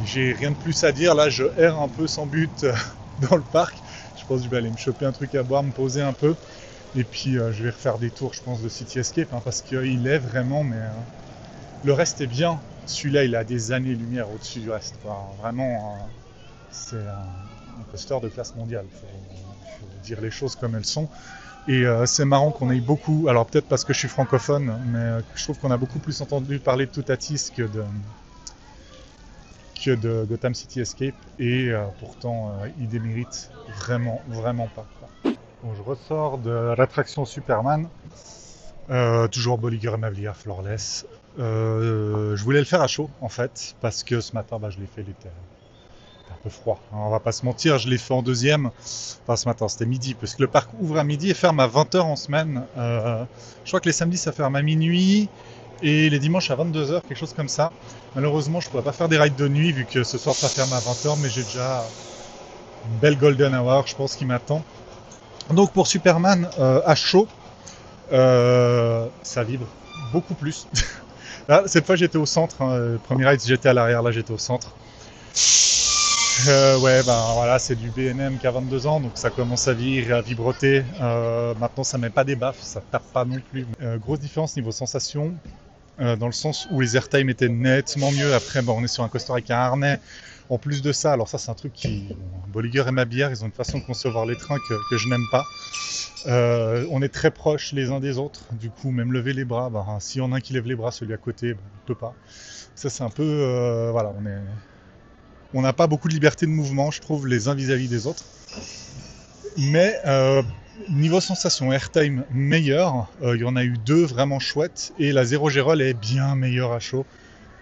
J'ai rien de plus à dire. Là, je erre un peu sans but dans le parc. Je pense que je vais aller me choper un truc à boire, me poser un peu. Et puis, je vais refaire des tours, je pense, de City Escape. Hein, parce qu'il est vraiment, mais le reste est bien. Celui-là, il a des années-lumière au-dessus du reste. Enfin, vraiment, c'est un coaster de classe mondiale. Faut dire les choses comme elles sont. Et c'est marrant qu'on ait beaucoup, alors peut-être parce que je suis francophone, mais je trouve qu'on a beaucoup plus entendu parler de Toutatis que de Gotham City Escape. Et pourtant, il démérite vraiment, vraiment pas. Bon, je ressors de l'attraction Superman. Toujours Bolliger et Mavlia, Floorless. Je voulais le faire à chaud, en fait, parce que ce matin, je l'ai fait, il était un peu froid. Alors, on va pas se mentir, je l'ai fait en deuxième. Enfin, ce matin, c'était midi, parce que le parc ouvre à midi et ferme à 20h en semaine. Je crois que les samedis, ça ferme à minuit, et les dimanches à 22h, quelque chose comme ça. Malheureusement, je pourrais pas faire des rides de nuit, vu que ce soir, ça ferme à 20h, mais j'ai déjà une belle golden hour, je pense, qui m'attend. Donc, pour Superman, à chaud, ça vibre beaucoup plus. Là, cette fois, j'étais au centre. Hein. Premier ride, j'étais à l'arrière, là, j'étais au centre. Ouais, voilà, c'est du BNM qui a 22 ans, donc ça commence à vieillir et à vibroter. Maintenant, ça met pas des baffes, ça tape pas non plus. Grosse différence niveau sensation, dans le sens où les airtime étaient nettement mieux. Après, on est sur un coaster avec un harnais. En plus de ça, alors ça, c'est un truc qui... Bolliger et Mabillard, ils ont une façon de concevoir les trains que je n'aime pas. On est très proches les uns des autres, du coup, même lever les bras, s'il y en a un qui lève les bras, celui à côté, ne peut pas. Ça, c'est un peu... voilà, on n'a pas beaucoup de liberté de mouvement, je trouve, les uns vis-à-vis des autres. Mais niveau sensation, airtime meilleur, il y en a eu 2 vraiment chouettes, et la Zero G-Roll est bien meilleure à chaud.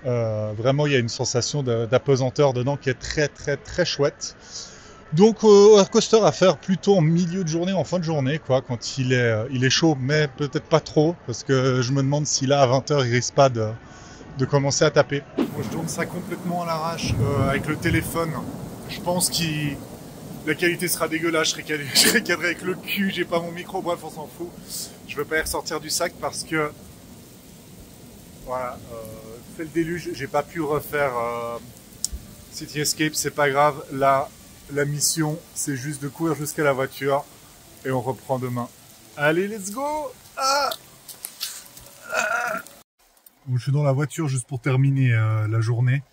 Vraiment, il y a une sensation d'apesanteur dedans qui est très très très chouette. Donc, coaster à faire plutôt en milieu de journée, en fin de journée, quoi, quand il est chaud, mais peut-être pas trop, parce que je me demande si là, à 20h, il risque pas de commencer à taper. Bon, je tourne ça complètement à l'arrache avec le téléphone. Je pense que la qualité sera dégueulasse. Je serai cadré avec le cul, j'ai pas mon micro, bref, on s'en fout. Je veux pas y ressortir du sac parce que voilà, c'est le déluge. J'ai pas pu refaire City Escape, c'est pas grave. Là, la mission, c'est juste de courir jusqu'à la voiture et on reprend demain. Allez, let's go! Bon, je suis dans la voiture juste pour terminer la journée.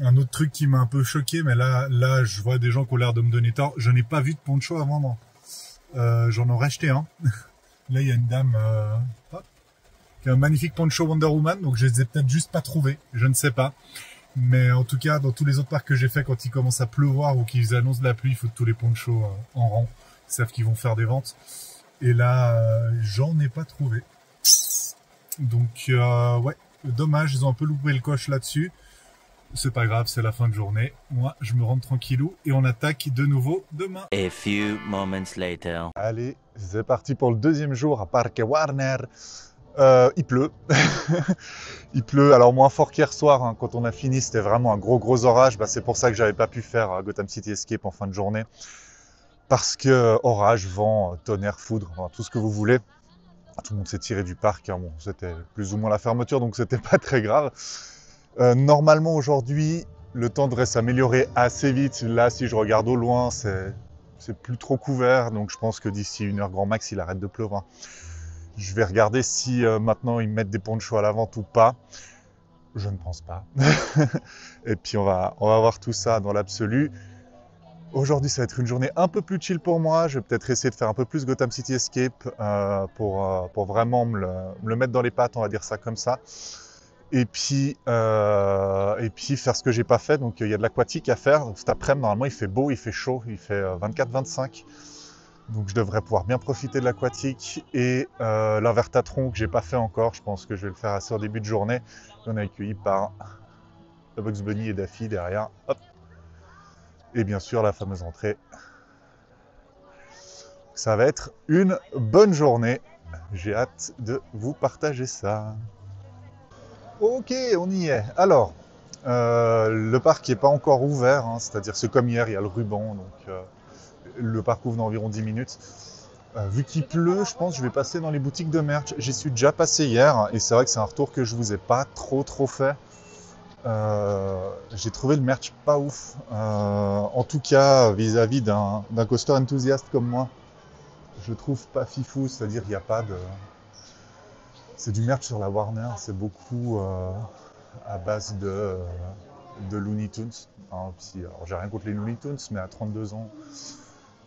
Un autre truc qui m'a un peu choqué, mais là, je vois des gens qui ont l'air de me donner tort. Je n'ai pas vu de poncho avant, non. J'en aurais acheté un. Là, il y a une dame qui a un magnifique poncho Wonder Woman, donc je les ai peut-être juste pas trouvés. Je ne sais pas. Mais en tout cas, dans tous les autres parcs que j'ai fait, quand il commence à pleuvoir ou qu'ils annoncent de la pluie, il faut tous les ponchos en rang. Ils savent qu'ils vont faire des ventes. Et là, j'en ai pas trouvé. Donc, ouais, dommage, ils ont un peu loupé le coche là-dessus. C'est pas grave, c'est la fin de journée. Moi, je me rends tranquillou et on attaque de nouveau demain. A few moments later. Allez, c'est parti pour le deuxième jour à Parque Warner. Il pleut. Il pleut. Alors moins fort qu'hier soir, hein, quand on a fini, c'était vraiment un gros orage. C'est pour ça que j'avais pas pu faire Gotham City Escape en fin de journée. Parce que orage, vent, tonnerre, foudre, enfin, tout ce que vous voulez. Tout le monde s'est tiré du parc. Hein. Bon, c'était plus ou moins la fermeture, donc c'était pas très grave. Normalement aujourd'hui, le temps devrait s'améliorer assez vite. Là, si je regarde au loin, c'est plus trop couvert. Donc je pense que d'ici 1 heure grand max, il arrête de pleuvoir. Je vais regarder si maintenant ils mettent des ponchos à la vente ou pas. Je ne pense pas. Et puis on va voir tout ça dans l'absolu. Aujourd'hui, ça va être une journée un peu plus chill pour moi. Je vais peut-être essayer de faire un peu plus Gotham City Escape pour vraiment me le mettre dans les pattes, on va dire ça comme ça. Et puis faire ce que j'ai pas fait. Donc il y a de l'aquatique à faire. Cet après-midi, normalement, il fait beau, il fait chaud, il fait 24-25. Donc je devrais pouvoir bien profiter de l'aquatique. Et l'invertatron que j'ai pas fait encore, je pense que je vais le faire assez en début de journée. On est accueilli par Bugs Bunny et Daffy derrière. Hop. Et bien sûr la fameuse entrée. Ça va être une bonne journée. J'ai hâte de vous partager ça. Ok, on y est. Alors, le parc n'est pas encore ouvert, hein, c'est-à-dire c'est comme hier, il y a le ruban, donc Le parc ouvre dans environ 10 minutes. Vu qu'il pleut, je pense que je vais passer dans les boutiques de merch. J'y suis déjà passé hier et c'est vrai que c'est un retour que je vous ai pas trop fait. J'ai trouvé le merch pas ouf. En tout cas, vis-à-vis d'un coaster enthousiaste comme moi, je le trouve pas fifou. C'est-à-dire qu'il n'y a pas de... C'est du merch sur la Warner, c'est beaucoup à base de Looney Tunes. Hein, alors j'ai rien contre les Looney Tunes, mais à 32 ans,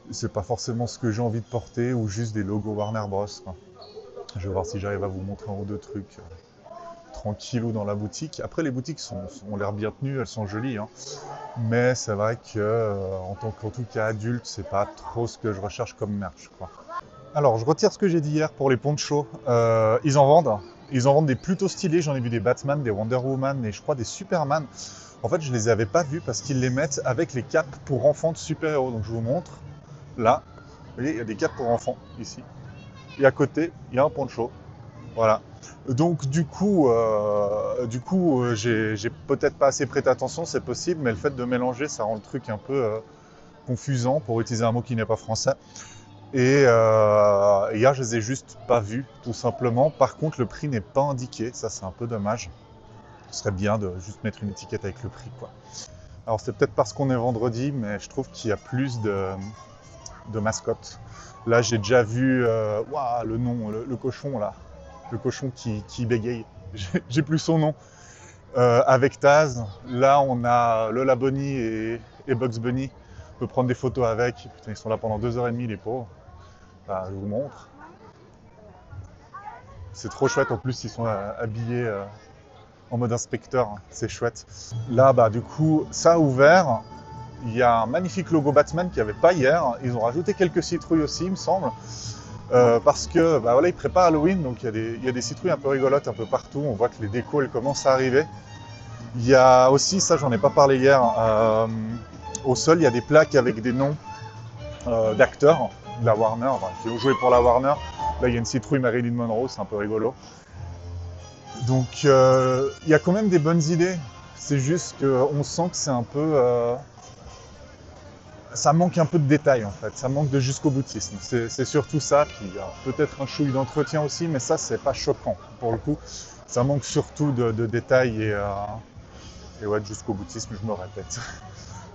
c'est pas forcément ce que j'ai envie de porter ou juste des logos Warner Bros. Quoi. Je vais voir si j'arrive à vous montrer un ou deux trucs tranquillou dans la boutique. Après, les boutiques ont l'air bien tenues, elles sont jolies, hein. Mais c'est vrai que en tout cas adulte, c'est pas trop ce que je recherche comme merch, quoi. Alors, je retire ce que j'ai dit hier pour les ponchos. Ils en vendent. Ils en vendent des plutôt stylés. J'en ai vu des Batman, des Wonder Woman et je crois des Superman. En fait, je les avais pas vus parce qu'ils les mettent avec les capes pour enfants de super-héros. Donc, je vous montre. Là, vous voyez, il y a des capes pour enfants, ici. Et à côté, il y a un poncho. Voilà. Donc, du coup, j'ai peut-être pas assez prêté attention, c'est possible, mais le fait de mélanger, ça rend le truc un peu confusant, pour utiliser un mot qui n'est pas français. Et hier, je les ai juste pas vus, tout simplement. Par contre, le prix n'est pas indiqué. Ça, c'est un peu dommage. Ce serait bien de juste mettre une étiquette avec le prix, quoi. Alors, c'est peut-être parce qu'on est vendredi, mais je trouve qu'il y a plus de mascottes. Là, j'ai déjà vu ouah, le nom, le cochon, là. Le cochon qui bégaye. J'ai plus son nom. Avec Taz. Là, on a Lola Bunny et Bugs Bunny. On peut prendre des photos avec. Putain, ils sont là pendant 2h30, les pauvres. Bah, je vous montre. C'est trop chouette. En plus, ils sont habillés en mode inspecteur. C'est chouette. Là, bah, du coup, ça a ouvert. Il y a un magnifique logo Batman qu'il n'y avait pas hier. Ils ont rajouté quelques citrouilles aussi, il me semble. Parce que bah, voilà, ils préparent Halloween. Donc, il y a des citrouilles un peu rigolotes un peu partout. On voit que les décos, elles commencent à arriver. Il y a aussi, ça, j'en ai pas parlé hier. Au sol, il y a des plaques avec des noms d'acteurs de la Warner, enfin, qui ont joué pour la Warner. Là, il y a une citrouille Marilyn Monroe, c'est un peu rigolo. Donc, il y a quand même des bonnes idées. C'est juste qu'on sent que c'est un peu... ça manque un peu de détails, en fait. Ça manque de jusqu'au boutisme. C'est surtout ça. Puis, il y a peut-être un chouille d'entretien aussi, mais ça, c'est pas choquant, pour le coup. Ça manque surtout de détails et ouais, jusqu'au boutisme, je me répète.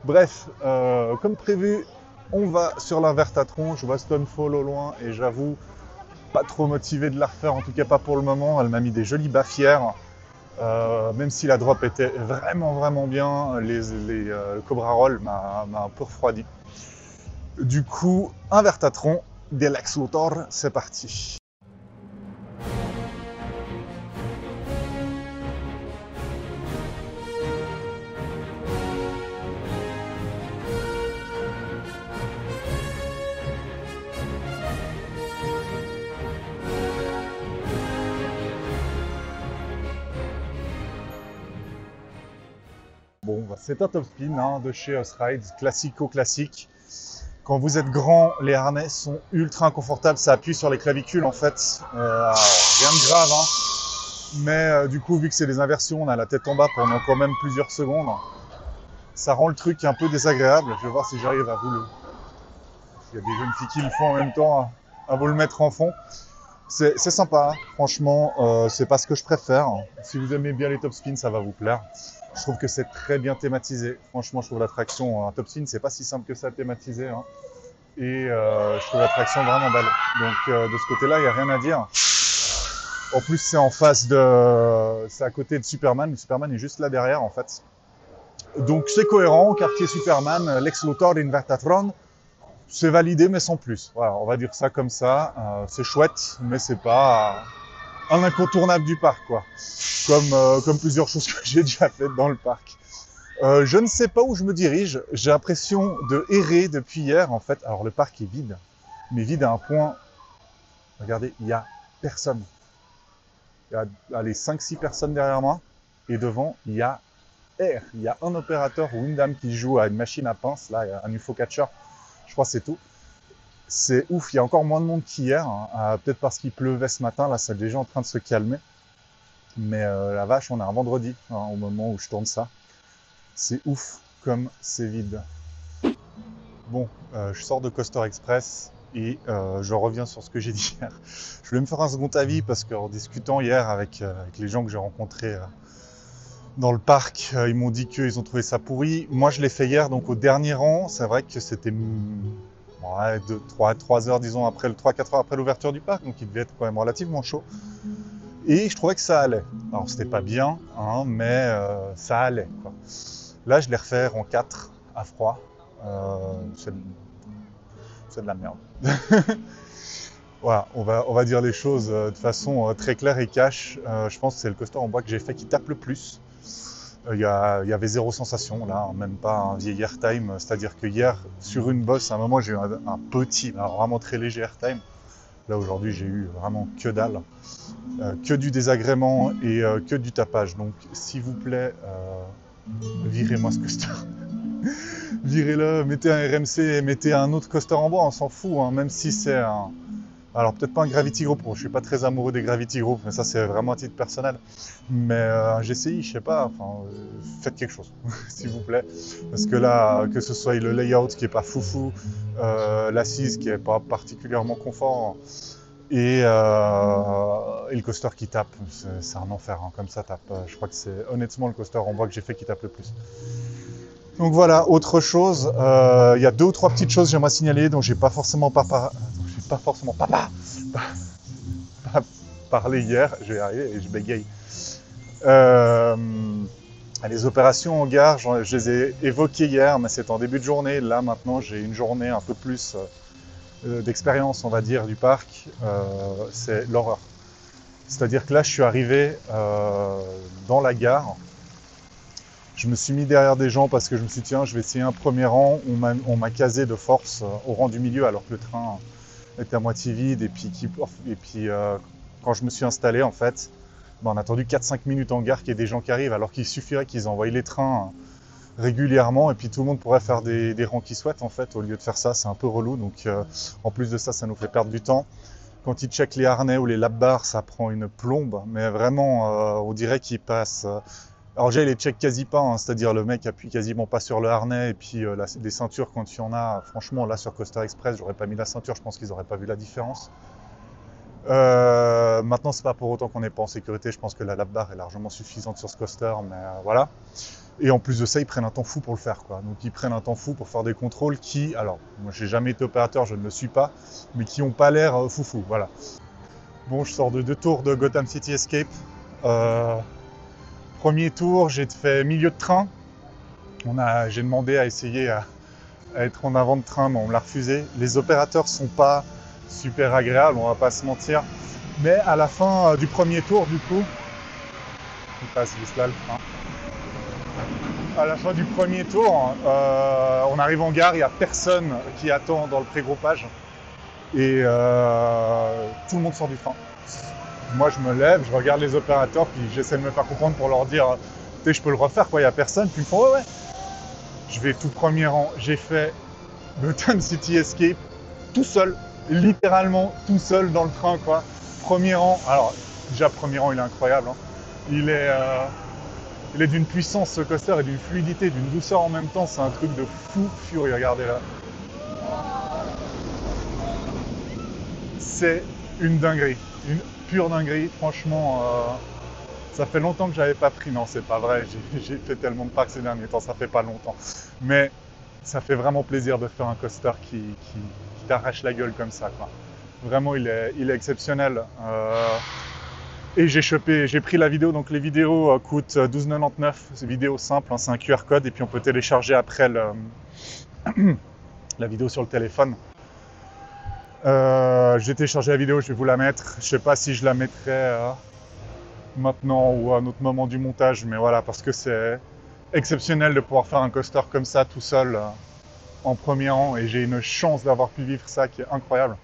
Bref, comme prévu, on va sur l'Invertatron. Je vois Stonefall au loin et j'avoue, pas trop motivé de la refaire, en tout cas pas pour le moment. Elle m'a mis des jolies baffières, même si la drop était vraiment bien, le Cobra Roll m'a un peu refroidi. Du coup, Invertatron, des Lex Luthor, c'est parti. Bon, c'est un top spin hein, de chez Us Rides, classico-classique. Quand vous êtes grand, les harnais sont ultra inconfortables, ça appuie sur les clavicules en fait. Alors, rien de grave, hein. Mais du coup, vu que c'est des inversions, on a la tête en bas pendant quand même plusieurs secondes. Ça rend le truc un peu désagréable. Je vais voir si j'arrive à vous le... Il y a des jeunes filles qui le font en même temps, à vous le mettre en fond. C'est sympa, franchement, c'est pas ce que je préfère. Si vous aimez bien les top spins, ça va vous plaire. Je trouve que c'est très bien thématisé. Franchement, je trouve l'attraction, un top spin, c'est pas si simple que ça à thématiser. Hein. Et je trouve l'attraction vraiment belle. Donc de ce côté-là, il n'y a rien à dire. En plus, c'est en face de... C'est à côté de Superman. Le Superman est juste là derrière, en fait. Donc c'est cohérent. Quartier Superman, Lex Luthor, Invertatron. C'est validé, mais sans plus. Voilà, on va dire ça comme ça. C'est chouette, mais c'est pas un incontournable du parc, quoi. Comme plusieurs choses que j'ai déjà faites dans le parc. Je ne sais pas où je me dirige. J'ai l'impression de errer depuis hier, en fait. Alors, le parc est vide, mais vide à un point... Regardez, il n'y a personne. Il y a allez, 5-6 personnes derrière moi. Et devant, il y a R. Il y a un opérateur ou une dame qui joue à une machine à pince, là, un UFO catcher. Je crois que c'est tout. C'est ouf, il y a encore moins de monde qu'hier. Hein. Peut-être parce qu'il pleuvait ce matin, là, c'est déjà en train de se calmer. Mais la vache, on est un vendredi, hein, au moment où je tourne ça. C'est ouf comme c'est vide. bon, je sors de Coaster Express et je reviens sur ce que j'ai dit hier. Je voulais me faire un second avis parce qu'en discutant hier avec les gens que j'ai rencontrés dans le parc, ils m'ont dit qu'ils ont trouvé ça pourri. Moi, je l'ai fait hier, donc au dernier rang. C'est vrai que c'était 3 heures, disons, 3-4 heures après l'ouverture du parc, donc il devait être quand même relativement chaud. Et je trouvais que ça allait. Alors, c'était pas bien, hein, mais ça allait, quoi. Là, je l'ai refait en 4 à froid. C'est de la merde. Voilà, on va dire les choses de façon très claire et cash. Je pense que c'est le coaster en bois que j'ai fait qui tape le plus. Il y avait zéro sensation, là, même pas un vieil airtime. C'est-à-dire que hier, sur une bosse, à un moment, j'ai eu un petit, alors vraiment très léger airtime. Là, aujourd'hui, j'ai eu vraiment que dalle. Que du désagrément et que du tapage. Donc, s'il vous plaît, virez-moi ce coaster. Virez-le, mettez un RMC, mettez un autre coaster en bois, on s'en fout, hein, même si c'est un... Alors peut-être pas un Gravity Group, je suis pas très amoureux des Gravity Group, mais ça c'est vraiment à titre personnel. Mais un GCI, je sais pas, enfin, faites quelque chose, s'il vous plaît. Parce que là, que ce soit le layout qui est pas foufou, l'assise qui est pas particulièrement confort, et le coaster qui tape, c'est un enfer, hein, comme ça tape. Je crois que c'est honnêtement le coaster en bois que j'ai fait qui tape le plus. Donc voilà, autre chose, il y a 2 ou 3 petites choses que j'aimerais signaler dont j'ai pas forcément parlé hier, je vais y arriver et je bégaye. Les opérations en gare, je les ai évoquées hier, mais c'est en début de journée. Là maintenant, j'ai une journée un peu plus d'expérience, on va dire, du parc. C'est l'horreur. C'est-à-dire que là, je suis arrivé dans la gare. Je me suis mis derrière des gens parce que je me suis dit, tiens, je vais essayer un premier rang. On m'a casé de force au rang du milieu alors que le train était à moitié vide. Et puis quand je me suis installé, en fait, on a attendu 4-5 minutes en gare qu'il y ait des gens qui arrivent alors qu'il suffirait qu'ils envoient les trains régulièrement et puis tout le monde pourrait faire des rangs qu'ils souhaitent, en fait. Au lieu de faire ça, c'est un peu relou. Donc, en plus de ça, ça nous fait perdre du temps. Quand ils checkent les harnais ou les lap bars, ça prend une plombe. Mais vraiment, on dirait qu'ils passent... Alors déjà, il les check quasi pas, hein, c'est-à-dire le mec appuie quasiment pas sur le harnais et puis des ceintures quand il y en a, franchement là sur Coaster Express, j'aurais pas mis la ceinture, je pense qu'ils auraient pas vu la différence. Maintenant, c'est pas pour autant qu'on n'est pas en sécurité, je pense que la lap bar est largement suffisante sur ce coaster, mais voilà. Et en plus de ça, ils prennent un temps fou pour le faire, quoi. Donc ils prennent un temps fou pour faire des contrôles qui, alors moi j'ai jamais été opérateur, je ne le suis pas, mais qui n'ont pas l'air foufou, voilà. Bon, je sors de 2 tours de Gotham City Escape. Premier tour, j'ai fait milieu de train. J'ai demandé à essayer à être en avant de train, mais on me l'a refusé. Les opérateurs sont pas super agréables, on va pas se mentir. Mais à la fin du premier tour, du coup, il passe juste là le train. À la fin du premier tour, on arrive en gare, il n'y a personne qui attend dans le pré-groupage. Et tout le monde sort du train. Moi, je me lève, je regarde les opérateurs, puis j'essaie de me faire comprendre pour leur dire « Tu sais, je peux le refaire, quoi, il n'y a personne. » Puis ils me font « Ouais, ouais. » Je vais tout premier rang. J'ai fait Gotham City Escape tout seul, littéralement tout seul dans le train, quoi. Premier rang. Alors, déjà, premier rang, il est incroyable. Hein. Il est d'une puissance, ce coaster, et d'une fluidité, d'une douceur en même temps. C'est un truc de fou furieux. Regardez là. C'est une dinguerie. Une pure dinguerie, franchement, ça fait longtemps que j'avais pas pris, non c'est pas vrai, j'ai fait tellement de parcs ces derniers temps, ça fait pas longtemps, mais ça fait vraiment plaisir de faire un coaster qui t'arrache la gueule comme ça, quoi. Vraiment il est exceptionnel, et j'ai pris la vidéo, donc les vidéos coûtent 12,99, c'est vidéo simple, hein, c'est un QR code et puis on peut télécharger après la vidéo sur le téléphone. J'ai téléchargé la vidéo, je vais vous la mettre. Je sais pas si je la mettrai maintenant ou à un autre moment du montage, mais voilà, parce que c'est exceptionnel de pouvoir faire un coaster comme ça tout seul en premier rang et j'ai une chance d'avoir pu vivre ça qui est incroyable.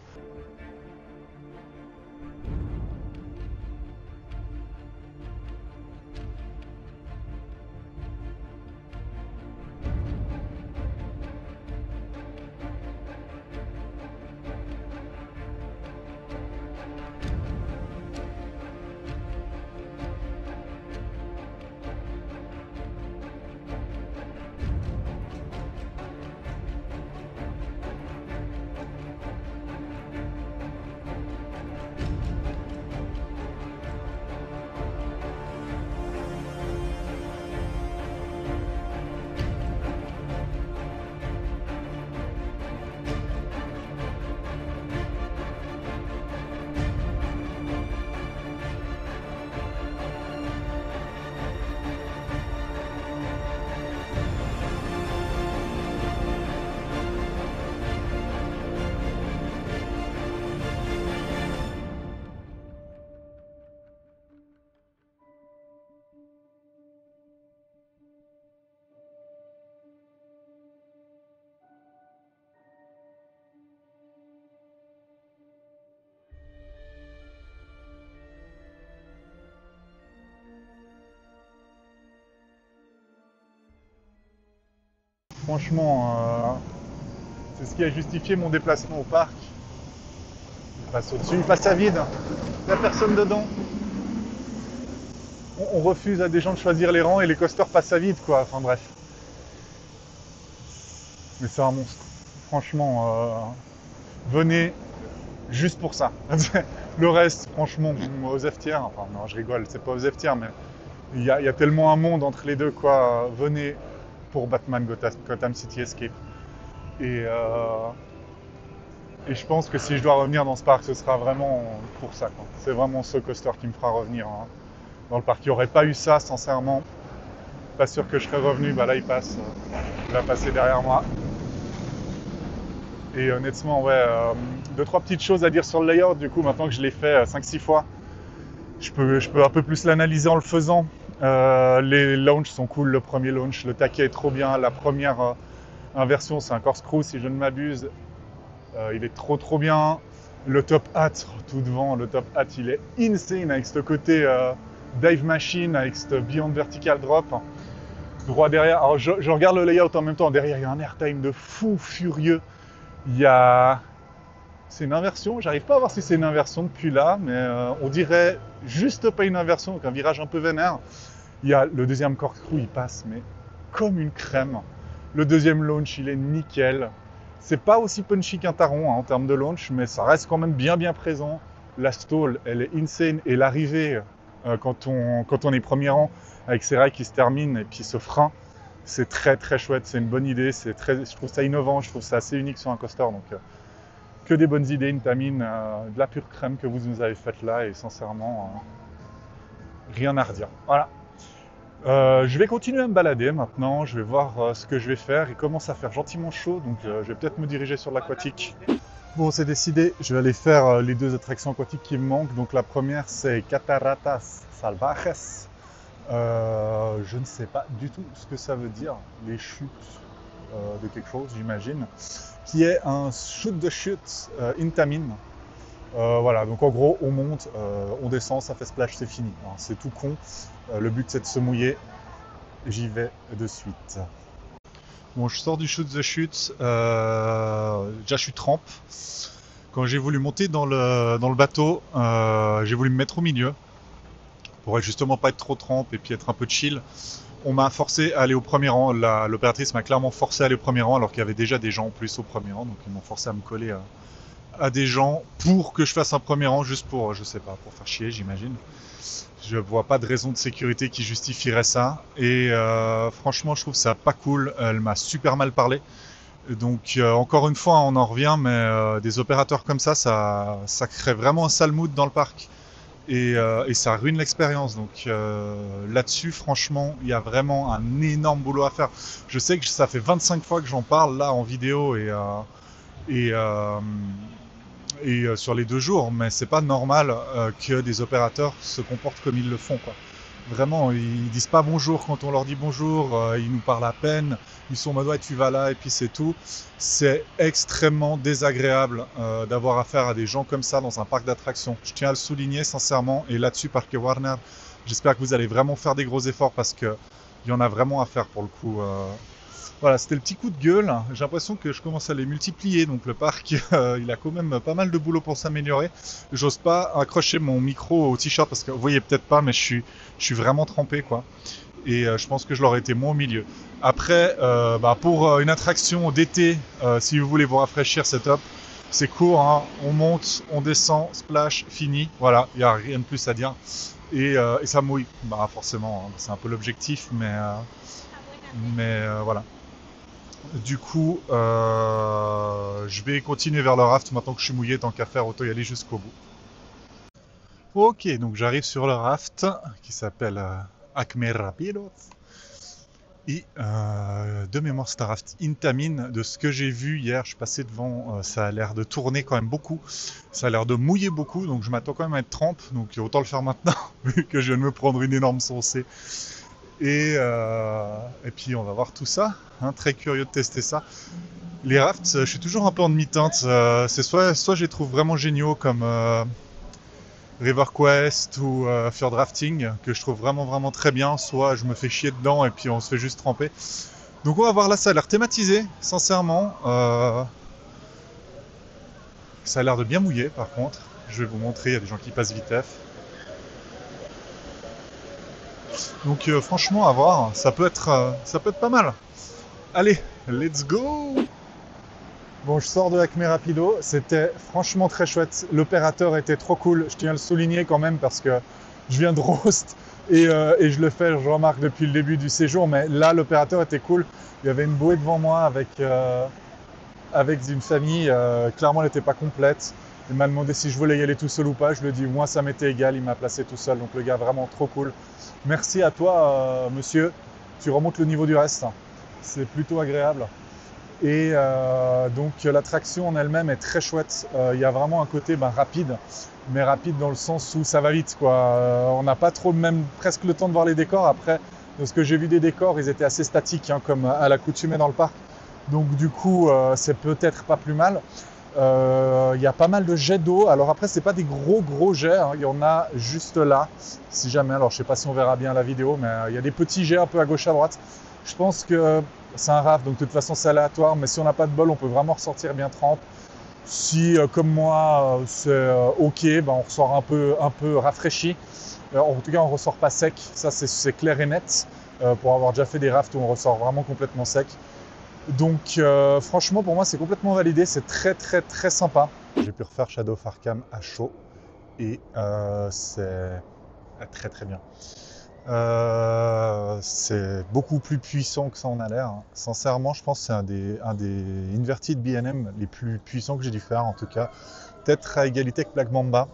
franchement, c'est ce qui a justifié mon déplacement au parc. Il passe au-dessus, il passe à vide. Il n'y a personne dedans. On refuse à des gens de choisir les rangs et les coasters passent à vide, quoi. Enfin bref. Mais c'est un monstre. Franchement, venez juste pour ça. Le reste, franchement, aux F-tiers, enfin non, je rigole, c'est pas aux F-tiers, mais il y a tellement un monde entre les deux, quoi. Venez pour Batman Gotham City Escape. Et je pense que si je dois revenir dans ce parc, ce sera vraiment pour ça, quoi. C'est vraiment ce coaster qui me fera revenir dans le parc. Il n'y aurait pas eu ça, sincèrement. Pas sûr que je serais revenu. Bah là, il va passer derrière moi. Et honnêtement, ouais, 2-3 petites choses à dire sur le layout. Du coup, maintenant que je l'ai fait 5-6 fois, je peux un peu plus l'analyser en le faisant. Les launchs sont cool. Le premier launch, le taquet est trop bien. La première inversion, c'est un corkscrew si je ne m'abuse. Il est trop bien. Le top hat, tout devant, le top hat, il est insane avec ce côté dive machine, avec ce beyond vertical drop. Droit derrière, alors je regarde le layout en même temps. Derrière, il y a un airtime de fou furieux. C'est une inversion, j'arrive pas à voir si c'est une inversion depuis là, mais on dirait juste pas une inversion, donc un virage un peu vénère. Il y a le deuxième corkscrew, il passe, mais comme une crème. Le deuxième launch, il est nickel. C'est pas aussi punchy qu'un Taron en termes de launch, mais ça reste quand même bien présent. La stall, elle est insane, et l'arrivée, quand on est premier rang, avec ces rails qui se terminent et puis ce frein, c'est très chouette, c'est une bonne idée, je trouve ça innovant, je trouve ça assez unique sur un coaster, donc que des bonnes idées, Intamin, de la pure crème que vous nous avez faite là, et sincèrement, rien à redire. Voilà. Je vais continuer à me balader maintenant, je vais voir ce que je vais faire. Il commence à faire gentiment chaud, donc je vais peut-être me diriger sur l'aquatique. Bon, c'est décidé, je vais aller faire les 2 attractions aquatiques qui me manquent. Donc la première, c'est Cataratas Salvajes. Je ne sais pas du tout ce que ça veut dire, les chutes de quelque chose, j'imagine, qui est un shoot de chute Intamin. Voilà, donc en gros, on monte, on descend, ça fait splash, c'est fini. Alors, c'est tout con. Le but, c'est de se mouiller. J'y vais de suite. Bon, je sors du shoot the chute. Déjà, je suis trempe. Quand j'ai voulu monter dans le bateau, j'ai voulu me mettre au milieu pour justement pas être trop trempe et puis être un peu chill. On m'a forcé à aller au premier rang. L'opératrice m'a clairement forcé à aller au premier rang alors qu'il y avait déjà des gens en plus au premier rang. Donc ils m'ont forcé à me coller à des gens pour que je fasse un premier rang, juste pour, je sais pas, pour faire chier, j'imagine. Je vois pas de raison de sécurité qui justifierait ça. Et franchement, je trouve ça pas cool. Elle m'a super mal parlé. Donc encore une fois, on en revient, mais des opérateurs comme ça crée vraiment un sale mood dans le parc. Et ça ruine l'expérience. Donc là-dessus, franchement, il y a vraiment un énorme boulot à faire. Je sais que ça fait 25 fois que j'en parle là en vidéo et sur les 2 jours, mais c'est pas normal que des opérateurs se comportent comme ils le font, quoi. Vraiment, ils disent pas bonjour quand on leur dit bonjour, ils nous parlent à peine, ils sont en mode ouais tu vas là et puis c'est tout. C'est extrêmement désagréable d'avoir affaire à des gens comme ça dans un parc d'attractions. Je tiens à le souligner sincèrement, et là-dessus Parque Warner, j'espère que vous allez vraiment faire des gros efforts parce qu'il y en a vraiment à faire pour le coup. Voilà, c'était le petit coup de gueule. J'ai l'impression que je commence à les multiplier, donc le parc, il a quand même pas mal de boulot pour s'améliorer. J'ose pas accrocher mon micro au t-shirt parce que vous voyez peut-être pas, mais je suis vraiment trempé, quoi. Et je pense que je l'aurais été moins au milieu. Après, pour une attraction d'été, si vous voulez vous rafraîchir, c'est top. C'est court, hein. On monte, on descend, splash, fini. Voilà, il n'y a rien de plus à dire. Et ça mouille. Bah forcément, hein, c'est un peu l'objectif, mais voilà. Du coup, je vais continuer vers le raft maintenant que je suis mouillé, tant qu'à faire, autant y aller jusqu'au bout. Ok, donc j'arrive sur le raft qui s'appelle Acme Rapidos. Et de mémoire, c'est un raft Intamin. De ce que j'ai vu hier, je suis passé devant, ça a l'air de tourner quand même beaucoup. Ça a l'air de mouiller beaucoup, donc je m'attends quand même à être trempe. Donc autant le faire maintenant, vu que je viens de me prendre une énorme saucée. Et puis on va voir tout ça, hein, très curieux de tester ça. Les rafts, je suis toujours un peu en demi-teinte. C'est soit je les trouve vraiment géniaux comme River Quest ou Fjord Rafting, que je trouve vraiment très bien, soit je me fais chier dedans et puis on se fait juste tremper. Donc on va voir là, ça a l'air thématisé, sincèrement. Ça a l'air de bien mouiller par contre. Je vais vous montrer, il y a des gens qui passent vitef. Donc franchement à voir, ça peut être pas mal. Allez, let's go! Bon, je sors de Acme Rapido, c'était franchement très chouette. L'opérateur était trop cool, je tiens à le souligner quand même parce que je viens de Rost et je le fais, je remarque depuis le début du séjour, mais là l'opérateur était cool. Il y avait une bouée devant moi avec une famille, clairement elle n'était pas complète. Il m'a demandé si je voulais y aller tout seul ou pas, je lui ai dit moi ça m'était égal, il m'a placé tout seul, donc le gars vraiment trop cool. Merci à toi monsieur, tu remontes le niveau du reste, c'est plutôt agréable. Et donc l'attraction en elle-même est très chouette. Il y a vraiment un côté rapide, mais rapide dans le sens où ça va vite, quoi. On n'a pas trop, même presque le temps de voir les décors. Après, de ce que j'ai vu des décors, ils étaient assez statiques, hein, comme à l'accoutumée dans le parc. Donc du coup, c'est peut-être pas plus mal. Il y a pas mal de jets d'eau. Alors après, c'est pas des gros jets, hein. Il y en a juste là, si jamais. Alors je sais pas si on verra bien la vidéo, mais il y a des petits jets un peu à gauche à droite. Je pense que c'est un raft, donc de toute façon c'est aléatoire, mais si on n'a pas de bol, on peut vraiment ressortir bien trempe. Si, comme moi, c'est ok, on ressort un peu rafraîchi. En tout cas, on ne ressort pas sec, ça c'est clair et net, pour avoir déjà fait des rafts où on ressort vraiment complètement sec. Donc franchement, pour moi, c'est complètement validé, c'est très sympa. J'ai pu refaire Shadow of Arkham à chaud, et c'est très bien. C'est beaucoup plus puissant que ça en a l'air, hein. Sincèrement, je pense que c'est un des Inverted B&M les plus puissants que j'ai dû faire, en tout cas. Peut-être à égalité avec Black Mamba.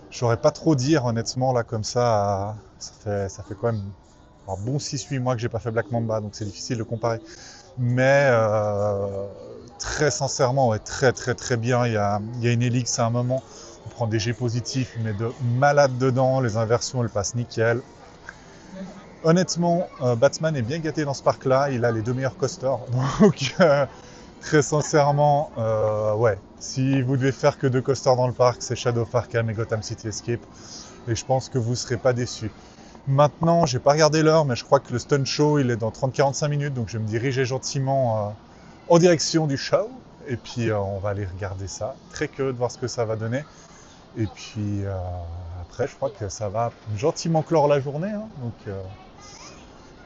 Je saurais pas trop dire, honnêtement, là, comme ça. Ça fait quand même un bon 6-8 mois que j'ai pas fait Black Mamba, donc c'est difficile de comparer. Mais très sincèrement, ouais, très bien. Il y a une Helix à un moment. On prend des G positifs, il met de malade dedans. Les inversions, elles passent nickel. Honnêtement, Batman est bien gâté dans ce parc-là. Il a les 2 meilleurs coasters. Donc, très sincèrement, ouais. Si vous devez faire que 2 coasters dans le parc, c'est Shadow of Arkham et Gotham City Escape. Et je pense que vous ne serez pas déçus. Maintenant, j'ai pas regardé l'heure, mais je crois que le Stunt Show, il est dans 30-45 minutes. Donc, je vais me diriger gentiment en direction du show. Et puis, on va aller regarder ça. Très curieux de voir ce que ça va donner. Et puis, après, je crois que ça va gentiment clore la journée, hein. Donc,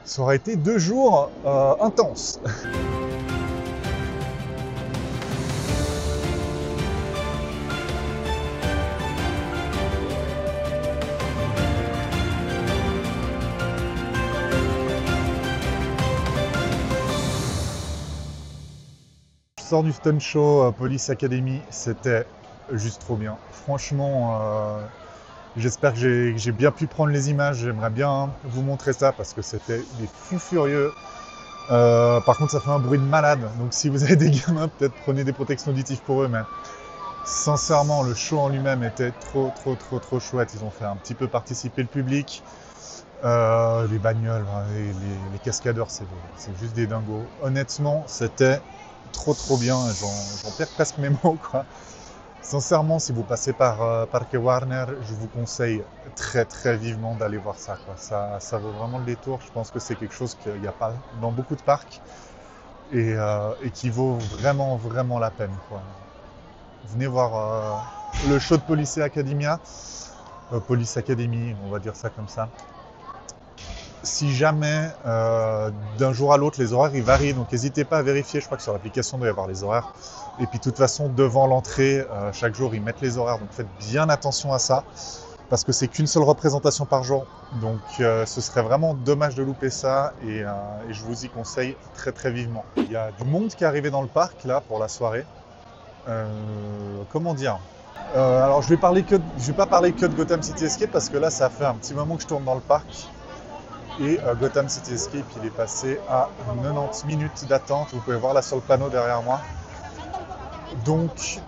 ça aura été 2 jours intenses. Je sors du Stunt Show Police Academy, c'était juste trop bien. Franchement, j'espère que j'ai bien pu prendre les images. J'aimerais bien vous montrer ça parce que c'était des fous furieux. Par contre, ça fait un bruit de malade. Donc, si vous avez des gamins, peut-être prenez des protections auditives pour eux. Mais sincèrement, le show en lui-même était trop chouette. Ils ont fait un petit peu participer le public. Les bagnoles, les cascadeurs, c'est juste des dingos. Honnêtement, c'était trop bien. J'en perds presque mes mots, quoi. Sincèrement, si vous passez par Parque Warner, je vous conseille très vivement d'aller voir ça, quoi. Ça vaut vraiment le détour. Je pense que c'est quelque chose qu'il n'y a pas dans beaucoup de parcs et qui vaut vraiment la peine, quoi. Venez voir le show de Police Academia, Police Academy, on va dire ça comme ça. Si jamais d'un jour à l'autre les horaires ils varient, donc n'hésitez pas à vérifier, je crois que sur l'application il doit y avoir les horaires. Et puis de toute façon devant l'entrée, chaque jour ils mettent les horaires, donc faites bien attention à ça, parce que c'est qu'une seule représentation par jour. Donc ce serait vraiment dommage de louper ça, et je vous y conseille très vivement. Il y a du monde qui est arrivé dans le parc là pour la soirée. Comment dire, alors je vais pas parler que de Gotham City Escape, parce que là ça fait un petit moment que je tourne dans le parc. Et Gotham City Escape, il est passé à 90 minutes d'attente. Vous pouvez voir là sur le panneau derrière moi. Donc,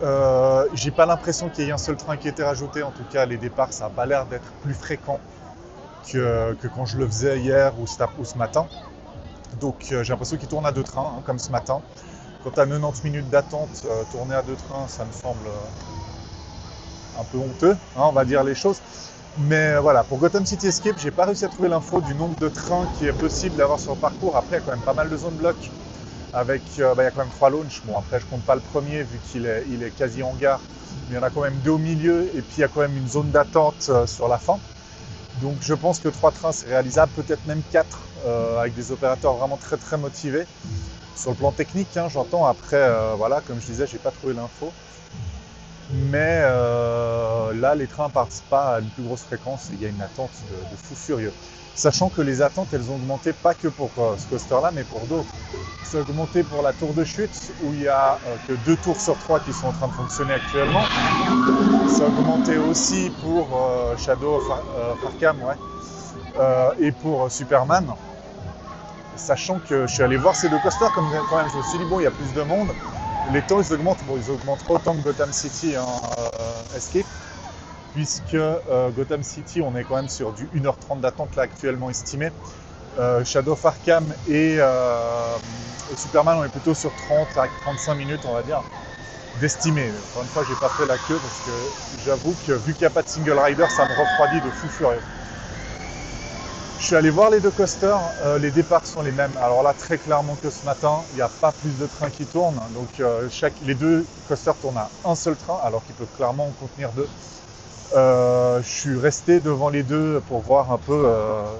j'ai pas l'impression qu'il y ait un seul train qui ait été rajouté. En tout cas, les départs, ça n'a pas l'air d'être plus fréquent que quand je le faisais hier ou ce matin. Donc, j'ai l'impression qu'il tourne à 2 trains, hein, comme ce matin. Quand à 90 minutes d'attente, tourner à 2 trains, ça me semble un peu honteux, hein, on va dire les choses. Mais voilà, pour Gotham City Escape, j'ai pas réussi à trouver l'info du nombre de trains qui est possible d'avoir sur le parcours. Après, il y a quand même pas mal de zones bloc. Avec, il y a quand même 3 launches. Bon, après, je compte pas le premier vu qu'il est quasi en gare. Mais il y en a quand même 2 au milieu. Et puis, il y a quand même une zone d'attente sur la fin. Donc, je pense que 3 trains, c'est réalisable. Peut-être même 4 avec des opérateurs vraiment très, très motivés. Sur le plan technique, hein, j'entends. Après, voilà, comme je disais, j'ai pas trouvé l'info. Mais là, les trains partent pas à une plus grosse fréquence et il y a une attente de fou furieux. Sachant que les attentes, elles ont augmenté pas que pour ce coaster-là, mais pour d'autres. C'est augmenté pour la tour de chute, où il n'y a que 2 tours sur 3 qui sont en train de fonctionner actuellement. C'est augmenté aussi pour Shadow of Arkham, ouais. Et pour Superman. Sachant que je suis allé voir ces 2 coasters, comme quand même je me suis dit, bon, il y a plus de monde. Les temps, ils augmentent. Bon, ils augmentent autant que Gotham City Escape, puisque Gotham City, on est quand même sur du 1h30 d'attente là actuellement estimé. Shadow of Arkham et Superman, on est plutôt sur 30 à 35 minutes, on va dire, d'estimé. Encore une fois, j'ai pas fait la queue parce que j'avoue que vu qu'il n'y a pas de single rider, ça me refroidit de fou furieux. Je suis allé voir les 2 coasters, les départs sont les mêmes. Alors là, très clairement que ce matin, il n'y a pas plus de trains qui tournent. Donc les 2 coasters tournent à un seul train, alors qu'ils peuvent clairement en contenir 2. Je suis resté devant les 2 pour voir un peu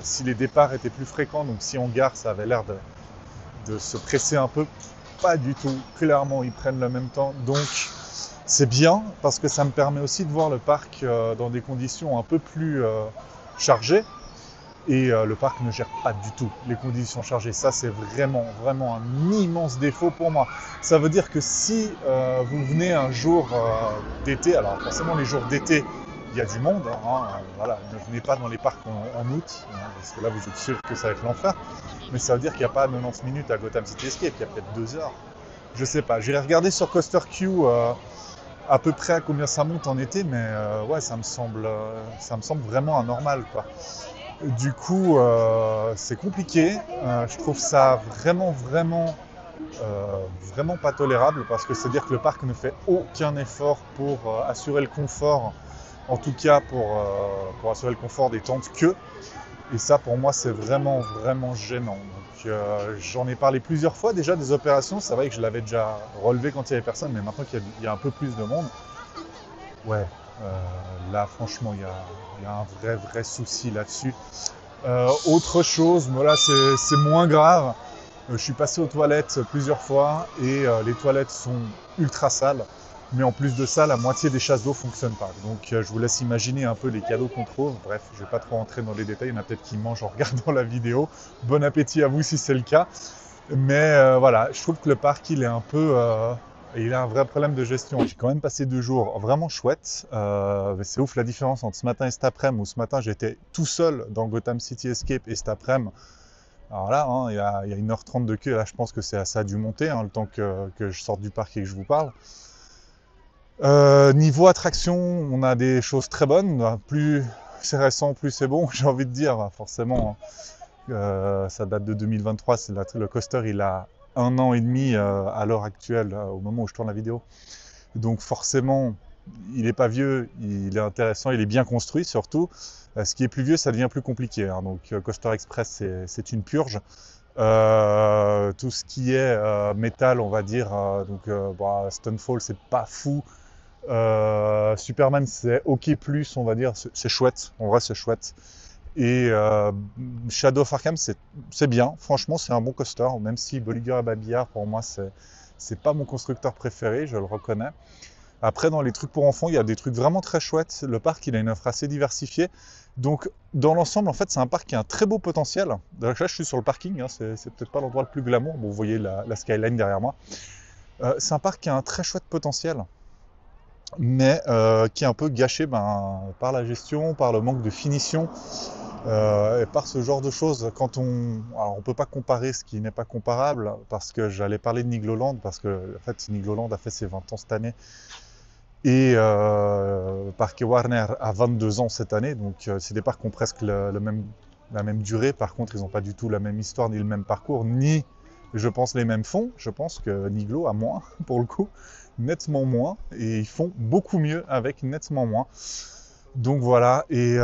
si les départs étaient plus fréquents. Donc si on gare, ça avait l'air de se presser un peu. Pas du tout. Clairement, ils prennent le même temps. Donc c'est bien parce que ça me permet aussi de voir le parc dans des conditions un peu plus chargées. Et le parc ne gère pas du tout les conditions chargées. Ça, c'est vraiment, vraiment un immense défaut pour moi. Ça veut dire que si vous venez un jour d'été, alors forcément les jours d'été, il y a du monde. Voilà, ne venez pas dans les parcs en août, parce que là, vous êtes sûr que ça va être l'enfer. Mais ça veut dire qu'il n'y a pas 90 minutes à Gotham City Escape, il y a peut-être 2 heures. Je sais pas. J'irai regarder sur Coaster Q à peu près à combien ça monte en été, mais ouais, ça me semble vraiment anormal, quoi. Du coup, c'est compliqué. Je trouve ça vraiment, vraiment, vraiment pas tolérable parce que c'est-à-dire que le parc ne fait aucun effort pour assurer le confort, en tout cas pour assurer le confort des temps de queue. Et ça, pour moi, c'est vraiment, vraiment gênant. Donc, j'en ai parlé plusieurs fois déjà des opérations. C'est vrai que je l'avais déjà relevé quand il n'y avait personne, mais maintenant qu'il y a un peu plus de monde, ouais. Là, franchement, il y a un vrai, vrai souci là-dessus. Autre chose, voilà, c'est moins grave. Je suis passé aux toilettes plusieurs fois et les toilettes sont ultra sales. Mais en plus de ça, la moitié des chasses d'eau ne fonctionnent pas. Donc je vous laisse imaginer un peu les cadeaux qu'on trouve. Bref, je ne vais pas trop rentrer dans les détails. Il y en a peut-être qui mangent en regardant la vidéo. Bon appétit à vous si c'est le cas. Mais voilà, je trouve que le parc, il est un peu... il a un vrai problème de gestion. J'ai quand même passé 2 jours vraiment chouettes. C'est ouf la différence entre ce matin et cet après-midi, où ce matin j'étais tout seul dans Gotham City Escape et cet après-midi. Alors là, hein, il y a 1h30 de queue. Là, je pense que ça a dû monter le temps que je sorte du parc et que je vous parle. Niveau attraction, on a des choses très bonnes. Plus c'est récent, plus c'est bon, j'ai envie de dire. Forcément, ça date de 2023. Le coaster, il a 1 an et demi à l'heure actuelle, au moment où je tourne la vidéo. Donc forcément, il n'est pas vieux, il est intéressant, il est bien construit surtout. Ce qui est plus vieux, ça devient plus compliqué. Donc Coaster Express, c'est une purge. Tout ce qui est métal, on va dire, Stonefall, c'est pas fou. Superman, c'est ok+, on va dire, c'est chouette, en vrai c'est chouette. Et Shadow of Arkham, c'est bien, franchement c'est un bon coaster, même si Bolliger et Babillard, pour moi, c'est pas mon constructeur préféré, je le reconnais. Après, dans les trucs pour enfants, il y a des trucs vraiment très chouettes. Le parc, il a une offre assez diversifiée. Donc, dans l'ensemble, en fait, c'est un parc qui a un très beau potentiel. Donc là, je suis sur le parking, c'est peut-être pas l'endroit le plus glamour. Bon, vous voyez la skyline derrière moi. C'est un parc qui a un très chouette potentiel, mais qui est un peu gâché par la gestion, par le manque de finition. Et par ce genre de choses, alors on peut pas comparer ce qui n'est pas comparable, parce que j'allais parler de Nigloland, parce que en fait Nigloland a fait ses 20 ans cette année, et Parque Warner a 22 ans cette année, donc c'est des parcs qui ont presque la même durée. Par contre, ils n'ont pas du tout la même histoire, ni le même parcours, ni, je pense, les mêmes fonds. Je pense que Niglo a moins, pour le coup, nettement moins, et ils font beaucoup mieux avec nettement moins. Donc voilà, et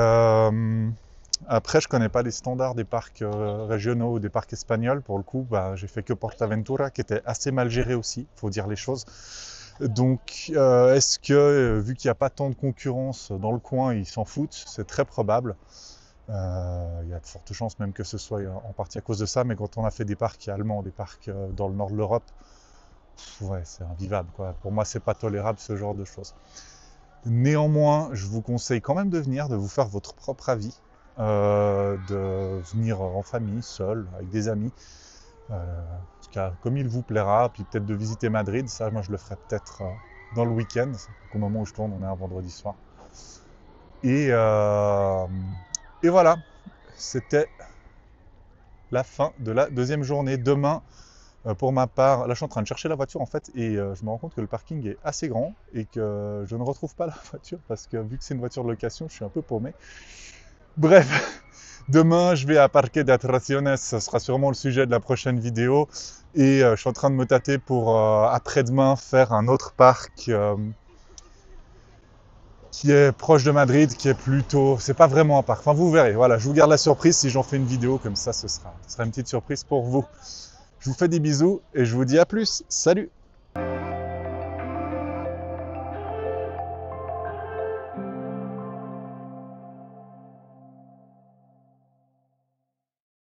après je connais pas les standards des parcs régionaux ou des parcs espagnols. Pour le coup, bah, j'ai fait que Portaventura qui était assez mal géré aussi, faut dire les choses. Donc est-ce que, vu qu'il n'y a pas tant de concurrence dans le coin, ils s'en foutent? C'est très probable. Il y a de fortes chances même que ce soit en partie à cause de ça, mais quand on a fait des parcs allemands, des parcs dans le nord de l'Europe, ouais, c'est invivable, quoi. Pour moi, c'est pas tolérable ce genre de choses. Néanmoins, je vous conseille quand même de venir, de vous faire votre propre avis, de venir en famille, seul, avec des amis, comme il vous plaira, puis peut-être de visiter Madrid. Ça, moi, je le ferai peut-être dans le week-end. Au moment où je tourne, on est un vendredi soir. Et, euh, et voilà, c'était la fin de la deuxième journée. Demain, pour ma part, là je suis en train de chercher la voiture en fait et je me rends compte que le parking est assez grand et que je ne retrouve pas la voiture parce que vu que c'est une voiture de location, je suis un peu paumé. Bref, demain je vais à Parque de Atracciones, ce sera sûrement le sujet de la prochaine vidéo et je suis en train de me tâter pour après-demain faire un autre parc qui est proche de Madrid, qui est plutôt... C'est pas vraiment un parc, enfin vous verrez, voilà, je vous garde la surprise si j'en fais une vidéo comme ça, ce sera une petite surprise pour vous. Je vous fais des bisous et je vous dis à plus. Salut!